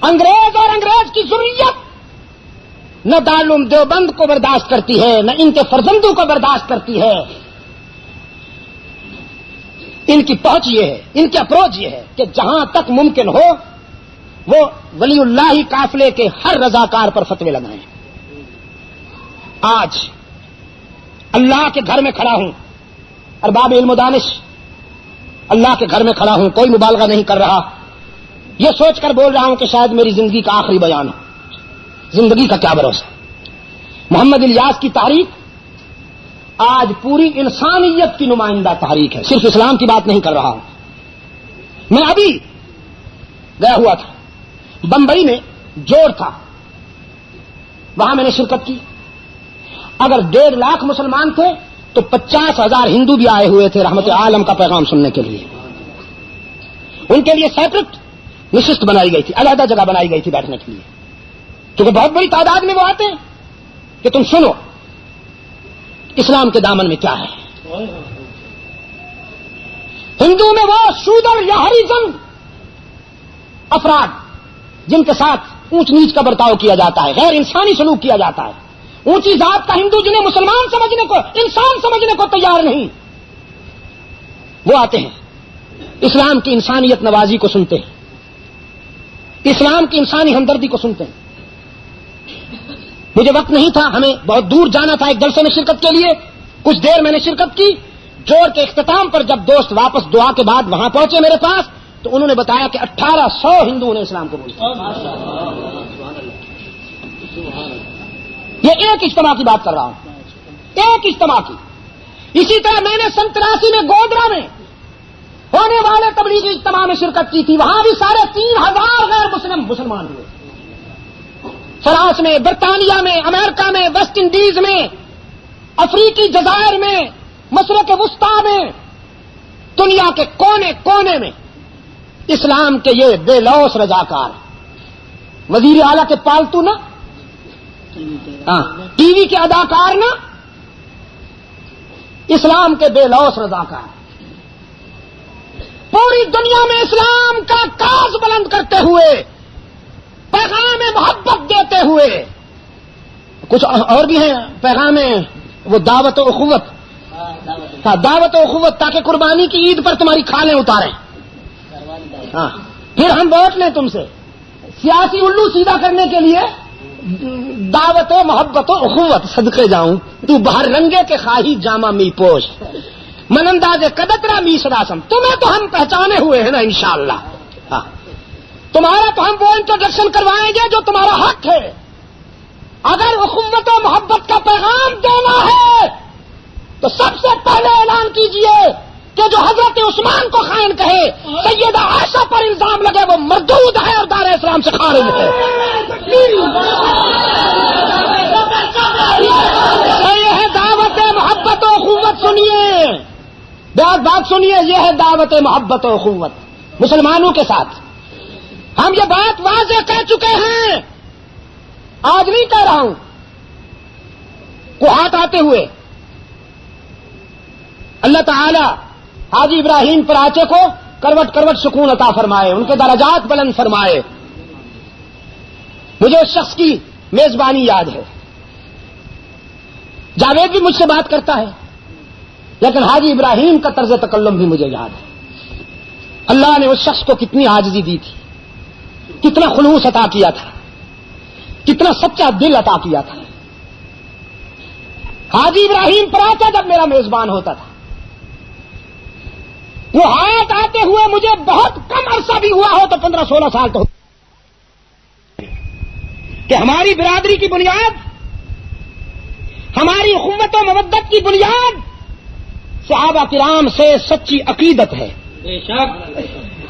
انگریز اور انگریز کی ذریت نہ دارالعلوم دیوبند کو برداشت کرتی ہے، نہ ان کے فرزندوں کو برداشت کرتی ہے. ان کی پہنچ یہ ہے، ان کی اپروچ یہ ہے کہ جہاں تک ممکن ہو وہ ولی اللہ قافلے کے ہر رضاکار پر فتوے لگائیں. آج اللہ کے گھر میں کھڑا ہوں، ارباب علم و دانش، اللہ کے گھر میں کھڑا ہوں، کوئی مبالغہ نہیں کر رہا، یہ سوچ کر بول رہا ہوں کہ شاید میری زندگی کا آخری بیان ہو. زندگی کا کیا بھروسہ. محمد الیاس کی تحریک آج پوری انسانیت کی نمائندہ تحریک ہے، صرف اسلام کی بات نہیں کر رہا ہوں. میں ابھی گیا ہوا تھا بمبئی میں، جوڑ تھا، وہاں میں نے شرکت کی. اگر 1.5 لاکھ مسلمان تھے تو 50,000 ہندو بھی آئے ہوئے تھے رحمت عالم کا پیغام سننے کے لیے. ان کے لیے سیپریٹ نشست بنائی گئی تھی، علیحدہ جگہ بنائی گئی تھی بیٹھنے کے لیے، کیونکہ بہت بڑی تعداد میں وہ آتے ہیں کہ تم سنو اسلام کے دامن میں کیا ہے. ہندو میں وہ شودر یا ہریجن افراد جن کے ساتھ اونچ نیچ کا برتاؤ کیا جاتا ہے، غیر انسانی سلوک کیا جاتا ہے، اونچی ذات کا ہندو جنہیں مسلمان سمجھنے کو، انسان سمجھنے کو تیار نہیں، وہ آتے ہیں اسلام کی انسانیت نوازی کو سنتے ہیں، اسلام کی انسانی ہمدردی کو سنتے ہیں. مجھے وقت نہیں تھا، ہمیں بہت دور جانا تھا ایک جلسے میں شرکت کے لیے. کچھ دیر میں نے شرکت کی. جوڑ کے اختتام پر جب دوست واپس دعا کے بعد وہاں پہنچے میرے پاس تو انہوں نے بتایا کہ 1800 ہندوؤں نے اسلام قبول کیا. یہ ایک اجتماع کی بات کر رہا ہوں، ایک اجتماع کی. اسی طرح میں نے 83 میں گودرا میں ہونے والے تبلیغی اجتماع میں شرکت کی تھی، وہاں بھی 3,500 غیر مسلمان ہوئے. فرانس میں، برطانیہ میں، امریکہ میں، ویسٹ انڈیز میں، افریقی جزائر میں، مشرق وسطی میں، دنیا کے کونے کونے میں اسلام کے یہ بے لوث رضاکار، وزیر اعلیٰ کے پالتو نہ، ٹی وی کے اداکار نہ، اسلام کے بے لوث رضاکار پوری دنیا میں اسلام کا کاز بلند کرتے ہوئے، پیغام محبت دیتے ہوئے. کچھ اور بھی ہیں پیغام، وہ دعوت و اخوت، دعوت و اخوت تاکہ قربانی کی عید پر تمہاری کھالیں اتاریں. ہاں پھر ہم ووٹ لیں تم سے، سیاسی الو سیدھا کرنے کے لیے دعوت و محبت و اخوت. صدقے جاؤں تو باہر رنگے کے خواہی جامہ می پوش، من انداز قدترا می سراسم. تمہیں تو ہم پہچانے ہوئے ہیں نا انشاءاللہ. ہاں تمہارا تو ہم وہ انٹروڈکشن کروائیں گے جو تمہارا حق ہے. اگر اخوت و محبت کا پیغام دینا ہے تو سب سے پہلے اعلان کیجئے کہ جو حضرت عثمان کو خائن کہے، سیدہ عائشہ پر الزام لگے، وہ مردود ہے اور دار اسلام سے خارج ہے. یہ ہے دعوت محبت و اخوت. سنیے بات سنیے، یہ ہے دعوت محبت و اخوت مسلمانوں کے ساتھ. ہم یہ بات واضح کہہ چکے ہیں، آج نہیں کہہ رہا ہوں. کوہاٹ آتے ہوئے اللہ تعالی حاجی ابراہیم پراچے کو کروٹ کروٹ سکون عطا فرمائے، ان کے درجات بلند فرمائے. مجھے اس شخص کی میزبانی یاد ہے. جاوید بھی مجھ سے بات کرتا ہے، لیکن حاجی ابراہیم کا طرز تکلم بھی مجھے یاد ہے. اللہ نے اس شخص کو کتنی عاجزی دی تھی، کتنا خلوص عطا کیا تھا، کتنا سچا دل عطا کیا تھا. حاجی ابراہیم پراچا جب میرا میزبان ہوتا تھا، وہ ہاتھ آتے ہوئے مجھے بہت کم عرصہ بھی ہوا ہو تو 15-16 سال تو کہ ہماری برادری کی بنیاد، ہماری اخوت و مودت کی بنیاد صحابہ کرام سے سچی عقیدت ہے.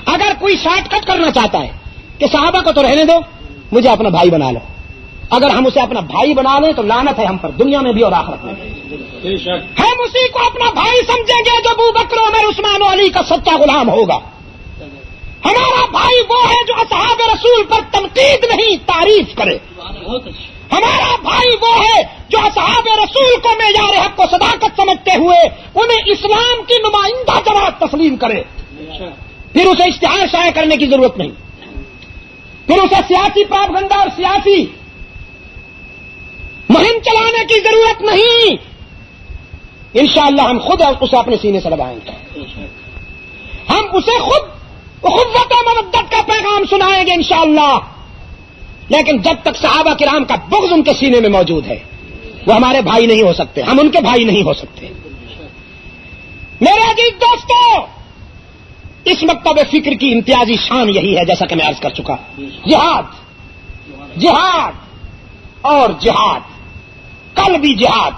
اگر کوئی شارٹ کٹ کرنا چاہتا ہے کہ صحابہ کو تو رہنے دو، مجھے اپنا بھائی بنا لو، اگر ہم اسے اپنا بھائی بنا لیں تو لعنت ہے ہم پر، دنیا میں بھی اور آخرت میں. ہم اسی کو اپنا بھائی سمجھیں گے جو ابو بکر عمر عثمان و علی کا سچا غلام ہوگا. ہمارا بھائی وہ ہے جو اصحاب رسول پر تنقید نہیں تعریف کرے. ہمارا بھائی وہ ہے جو اصحاب رسول کو معیار حق و صداقت سمجھتے ہوئے انہیں اسلام کی نمائندہ جماعت تسلیم کرے. پھر اسے اشتہار شائع کرنے کی ضرورت نہیں، پھر اسے سیاسی پراپگنڈا اور سیاسی مہم چلانے کی ضرورت نہیں. انشاءاللہ ہم خود اسے اپنے سینے سے لگائیں گے. ہم اسے خود اخوت و مودت کا پیغام سنائیں گے انشاءاللہ، لیکن جب تک صحابہ کرام کا بغض ان کے سینے میں موجود ہے وہ ہمارے بھائی نہیں ہو سکتے، ہم ان کے بھائی نہیں ہو سکتے۔ میرے عزیز دوستو، اس مکتب فکر کی امتیازی شان یہی ہے، جیسا کہ میں عرض کر چکا، جہاد جہاد اور جہاد، کل بھی جہاد،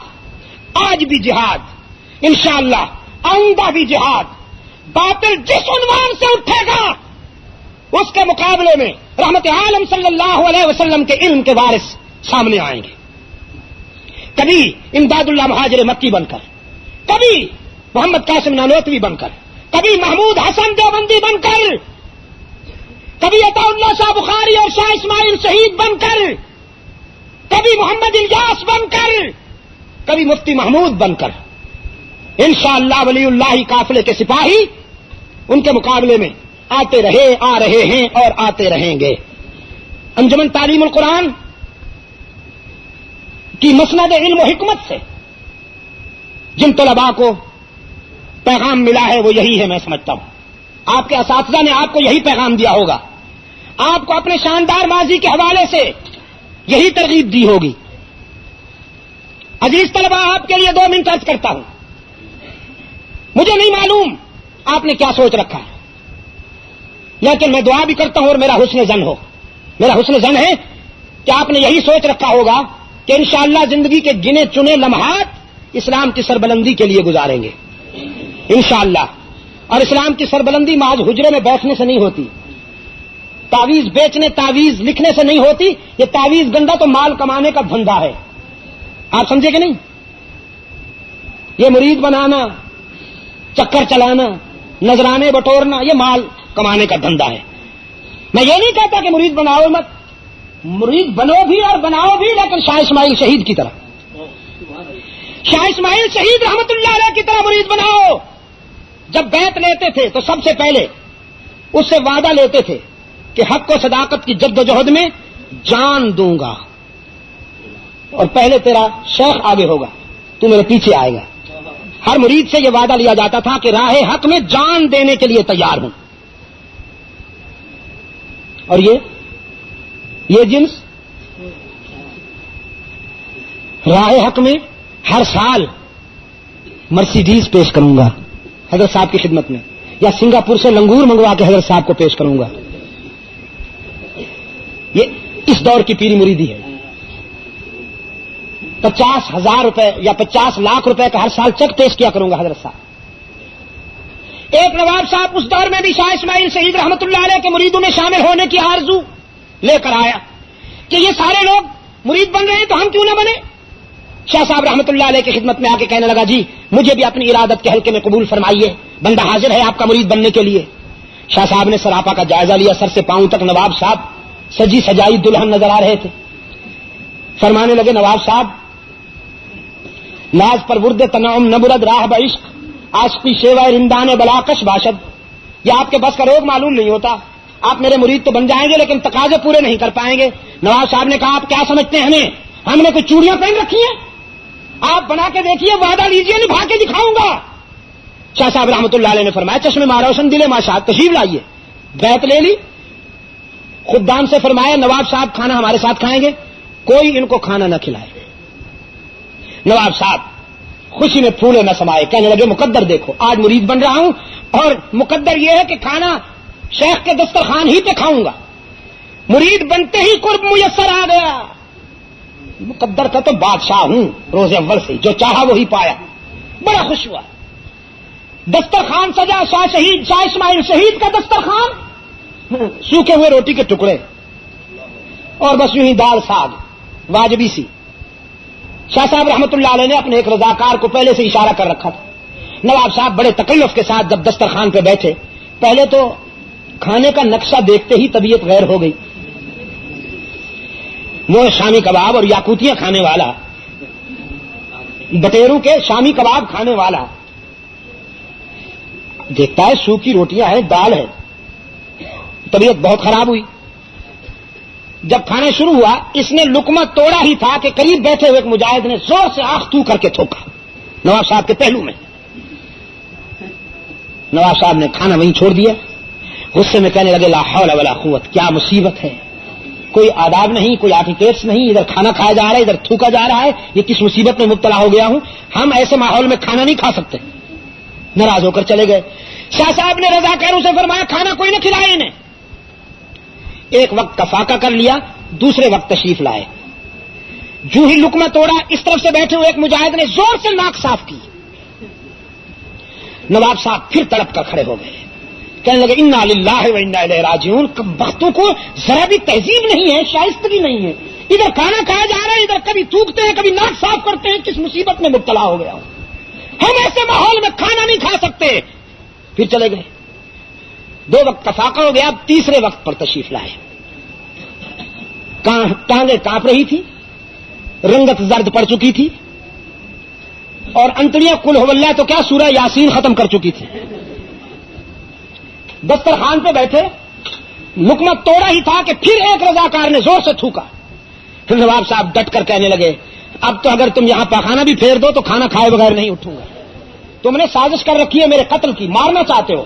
آج بھی جہاد، انشاءاللہ آئندہ بھی جہاد۔ باطل جس عنوان سے اٹھے گا اس کے مقابلے میں رحمت عالم صلی اللہ علیہ وسلم کے علم کے وارث سامنے آئیں گے، کبھی امداد اللہ مہاجر مکی بن کر، کبھی محمد قاسم نانوتوی بن کر، کبھی محمود حسن دیوبندی بن کر، کبھی عطا اللہ شاہ بخاری اور شاہ اسماعیل شہید بن کر، کبھی محمد الیاس بن کر، کبھی مفتی محمود بن کر، انشاءاللہ ولی اللہ قافلے کے سپاہی ان کے مقابلے میں آتے رہے، آ رہے ہیں اور آتے رہیں گے۔ انجمن تعلیم القرآن کی مسند علم و حکمت سے جن طلباء کو پیغام ملا ہے وہ یہی ہے، میں سمجھتا ہوں آپ کے اساتذہ نے آپ کو یہی پیغام دیا ہوگا، آپ کو اپنے شاندار ماضی کے حوالے سے یہی ترغیب دی ہوگی۔ عزیز طلباء، آپ کے لیے 2 منٹ عرض کرتا ہوں، مجھے نہیں معلوم آپ نے کیا سوچ رکھا ہے، لیکن میں دعا بھی کرتا ہوں اور میرا حسن ظن ہو، میرا حسن ظن ہے کہ آپ نے یہی سوچ رکھا ہوگا کہ انشاءاللہ زندگی کے گنے چنے لمحات اسلام کی سربلندی کے لیے گزاریں گے انشاءاللہ۔ اور اسلام کی سربلندی محض حجرے میں بیٹھنے سے نہیں ہوتی، تعویذ بیچنے، تعویذ لکھنے سے نہیں ہوتی، یہ تعویذ گندا تو مال کمانے کا دھندا ہے، آپ سمجھے کہ نہیں؟ یہ مرید بنانا، چکر چلانا، نذرانے بٹورنا، یہ مال کمانے کا دھندا ہے۔ میں یہ نہیں کہتا کہ مرید بناؤ مت، مرید بنو بھی اور بناؤ بھی، لیکن شاہ اسماعیل شہید کی طرح، شاہ اسماعیل شہید رحمت اللہ علیہ کی طرح مرید بناؤ۔ جب بیعت لیتے تھے تو سب سے پہلے اس سے وعدہ لیتے تھے کہ حق و صداقت کی جد و جہد میں جان دوں گا، اور پہلے تیرا شیخ آگے ہوگا، تو میرے پیچھے آئے گا۔ ہر مرید سے یہ وعدہ لیا جاتا تھا کہ راہ حق میں جان دینے کے لیے تیار ہوں۔ اور یہ جنس راہ حق میں ہر سال مرسیڈیز پیش کروں گا حضرت صاحب کی خدمت میں، یا سنگاپور سے لنگور منگوا کے حضرت صاحب کو پیش کروں گا۔ یہ اس دور کی پیری مریدی ہے۔ 50,000 روپے یا 50 لاکھ روپے کا ہر سال چیک پیش کیا کروں گا حضرت صاحب۔ ایک نواب صاحب اس دور میں بھی شاہ اسماعیل شہید رحمت اللہ علیہ کے مریدوں میں شامل ہونے کی آرزو لے کر آیا کہ یہ سارے لوگ مرید بن رہے ہیں تو ہم کیوں نہ بنے۔ شاہ صاحب رحمت اللہ علیہ کی خدمت میں آ کے کہنے لگا، جی مجھے بھی اپنی ارادت کے حلقے میں قبول فرمائیے، بندہ حاضر ہے آپ کا مرید بننے کے لیے۔ شاہ صاحب نے سراپا کا جائزہ لیا، سر سے پاؤں تک نواب صاحب سجی سجائی دلہن نظر آ رہے تھے۔ فرمانے لگے، نواب صاحب لاز پر ورد تنعم نبرد راہ بعشق عاشقی شیوہ رندان بلاکش باشد۔ یہ آپ کے بس کا روگ معلوم نہیں ہوتا، آپ میرے مرید تو بن جائیں گے لیکن تقاضے پورے نہیں کر پائیں گے۔ نواب صاحب نے کہا، آپ کیا سمجھتے ہیں ہم نے کوئی چوڑیاں پہن رکھی ہیں؟ آپ بنا کے دیکھیے، وعدہ لیجیے، نبھا کے دکھاؤں گا۔ شاہ صاحب رحمۃ اللہ علیہ نے فرمایا، چشم ماروشن دل ماشاد، تشریف لائیے۔ بیعت لے لی، خدام سے فرمایا نواب صاحب کھانا ہمارے ساتھ کھائیں گے، کوئی ان کو کھانا نہ کھلائے۔ نواب صاحب خوشی میں پھولے نہ سمائے، کہنے لگے، مقدر دیکھو، آج مرید بن رہا ہوں اور مقدر یہ ہے کہ کھانا شیخ کے دسترخوان ہی پہ کھاؤں گا۔ مرید بنتے ہی قرب میسر آ گیا، مقدر کا تو بادشاہ ہوں، روز اول سے جو چاہا وہی پایا، بڑا خوش ہوا۔ دسترخوان سجا، شاہ اسماعیل شہید کا دسترخوان، سوکھے ہوئے روٹی کے ٹکڑے اور بس یوں ہی دال ساگ واجبی سی۔ شاہ صاحب رحمت اللہ علیہ نے اپنے ایک رضاکار کو پہلے سے اشارہ کر رکھا تھا۔ نواب صاحب بڑے تکلف کے ساتھ جب دسترخوان پہ بیٹھے، پہلے تو کھانے کا نقشہ دیکھتے ہی طبیعت غیر ہو گئی۔ وہ شامی کباب اور یاقوتیاں کھانے والا، بٹیروں کے شامی کباب کھانے والا، دیکھتا ہے سوکھی روٹیاں ہیں، دال ہے، طبیعت بہت خراب ہوئی۔ جب کھانا شروع ہوا، اس نے لقمہ توڑا ہی تھا کہ قریب بیٹھے ہوئے ایک مجاہد نے زور سے آنکھ تو کر کے تھوکا نواب صاحب کے پہلو میں۔ نواب صاحب نے کھانا وہیں چھوڑ دیا غصے میں کہنے لگے لا حول ولا قوت، کیا مصیبت ہے، کوئی آداب نہیں، کوئی ایٹیکیٹس نہیں، ادھر کھانا کھایا جا رہا ہے، ادھر تھوکا جا رہا ہے، یہ کس مصیبت میں مبتلا ہو گیا ہوں، ہم ایسے ماحول میں کھانا نہیں کھا سکتے۔ ناراض ہو کر چلے گئے۔ شاہ صاحب نے رضاکاروں سے فرمایا کھانا کوئی نہ کھلائے انہیں۔ ایک وقت کا فاقہ کر لیا، دوسرے وقت تشریف لائے، جو ہی لقمہ توڑا، اس طرف سے بیٹھے ہوئے ایک مجاہد نے زور سے ناک صاف کی۔ نواب صاحب پھر تڑپ کر کھڑے ہو گئے، کہنے لگے انا للہ و انا الیہ راجعون، وقتوں کو ذرا بھی تہذیب نہیں ہے، شائستگی نہیں ہے، ادھر کھانا کھایا جا رہا ہے، ادھر کبھی تھوکتے ہیں کبھی ناک صاف کرتے ہیں، کس مصیبت میں مبتلا ہو گیا ہوں، ہم ایسے ماحول میں کھانا نہیں کھا سکتے۔ پھر چلے گئے، 2 وقت کا فاقہ ہو گیا، اب تیسرے وقت پر تشریف لائے۔ ٹانگیں کانپ رہی تھی، رنگت زرد پڑ چکی تھی، اور انتڑیاں قل هو اللہ تو کیا سورہ یاسین ختم کر چکی تھی۔ دسترخوان پہ بیٹھے، لقمہ توڑا ہی تھا کہ پھر ایک رضاکار نے زور سے تھوکا۔ پھر نواب صاحب ڈٹ کر کہنے لگے اب تو اگر تم یہاں پاخانہ بھی پھیر دو تو کھانا کھائے بغیر نہیں اٹھوں گا، تم نے سازش کر رکھی ہے میرے قتل کی، مارنا چاہتے ہو۔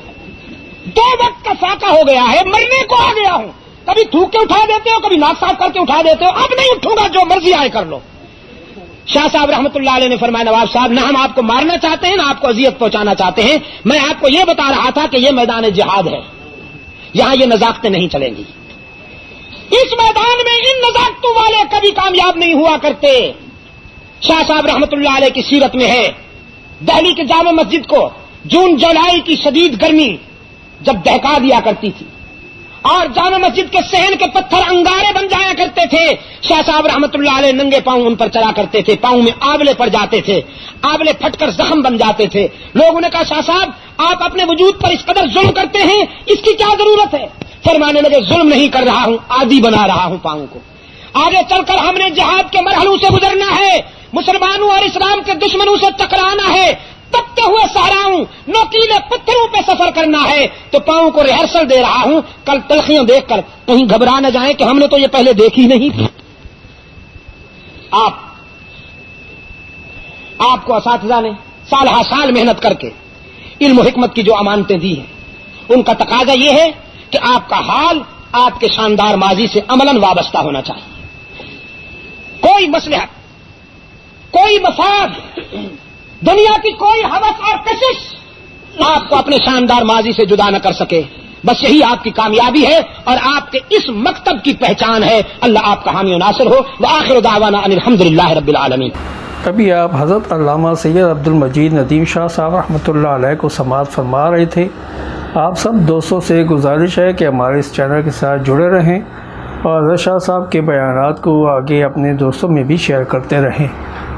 2 وقت کا فاقہ ہو گیا ہے، مرنے کو آ گیا ہوں، کبھی تھوک کے اٹھا دیتے ہو، کبھی ناک صاف کر کے اٹھا دیتے ہو، اب نہیں اٹھوں گا، جو مرضی آئے کر لو۔ شاہ صاحب رحمۃ اللہ علیہ نے فرمایا نواب صاحب نہ ہم آپ کو مارنا چاہتے ہیں نہ آپ کو اذیت پہنچانا چاہتے ہیں، میں آپ کو یہ بتا رہا تھا کہ یہ میدان جہاد ہے، یہاں یہ نزاکتیں نہیں چلیں گی، اس میدان میں ان نزاکتوں والے کبھی کامیاب نہیں ہوا کرتے۔ شاہ صاحب رحمۃ اللہ علیہ کی سیرت میں ہے، دہلی کے جامع مسجد کو جون جولائی کی شدید گرمی جب دہکا دیا کرتی تھی اور جامع مسجد کے صحن کے پتھر انگارے بن جایا کرتے تھے، شاہ صاحب رحمۃ اللہ علیہ ننگے پاؤں ان پر چلا کرتے تھے، پاؤں میں آبلے پڑ جاتے تھے، آبلے پھٹ کر زخم بن جاتے تھے۔ لوگوں نے کہا شاہ صاحب آپ اپنے وجود پر اس قدر ظلم کرتے ہیں، اس کی کیا ضرورت ہے؟ فرمانے لگے ظلم نہیں کر رہا ہوں، عادی بنا رہا ہوں پاؤں کو، آگے چل کر ہم نے جہاد کے مرحلوں سے گزرنا ہے، مسلمانوں اور اسلام کے دشمنوں سے ٹکرانا ہے، تپتے ہوئے صحراؤں نوکیلے پتھروں پہ سفر کرنا ہے، تو پاؤں کو ریہرسل دے رہا ہوں، کل تلخیاں دیکھ کر کہیں گھبرا نہ جائیں کہ ہم نے تو یہ پہلے دیکھی نہیں تھی۔ آپ کو اساتذہ نے سال ہا سال محنت کر کے علم و حکمت کی جو امانتیں دی ہیں، ان کا تقاضا یہ ہے کہ آپ کا حال آپ کے شاندار ماضی سے عملاً وابستہ ہونا چاہیے۔ کوئی مصلحت، کوئی مفاد، دنیا کی کوئی ہوس اور کشش آپ کو اپنے شاندار ماضی سے جدا نہ کر سکے، بس یہی آپ کی کامیابی ہے اور آپ کے اس مکتب کی پہچان ہے۔ اللہ آپ کا حامی و ناصر ہو۔ وآخر دعوانا ان الحمدللہ رب العالمین۔ ابھی آپ حضرت علامہ سید عبد المجید ندیم شاہ صاحب رحمۃ اللہ علیہ کو سماعت فرما رہے تھے۔ آپ سب دوستوں سے گزارش ہے کہ ہمارے اس چینل کے ساتھ جڑے رہیں اور حضرت شاہ صاحب کے بیانات کو آگے اپنے دوستوں میں بھی شیئر کرتے رہیں۔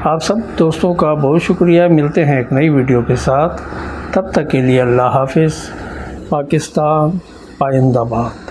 آپ سب دوستوں کا بہت شکریہ، ملتے ہیں ایک نئی ویڈیو کے ساتھ، تب تک کے لیے اللہ حافظ۔ پاکستان آئندہ باد۔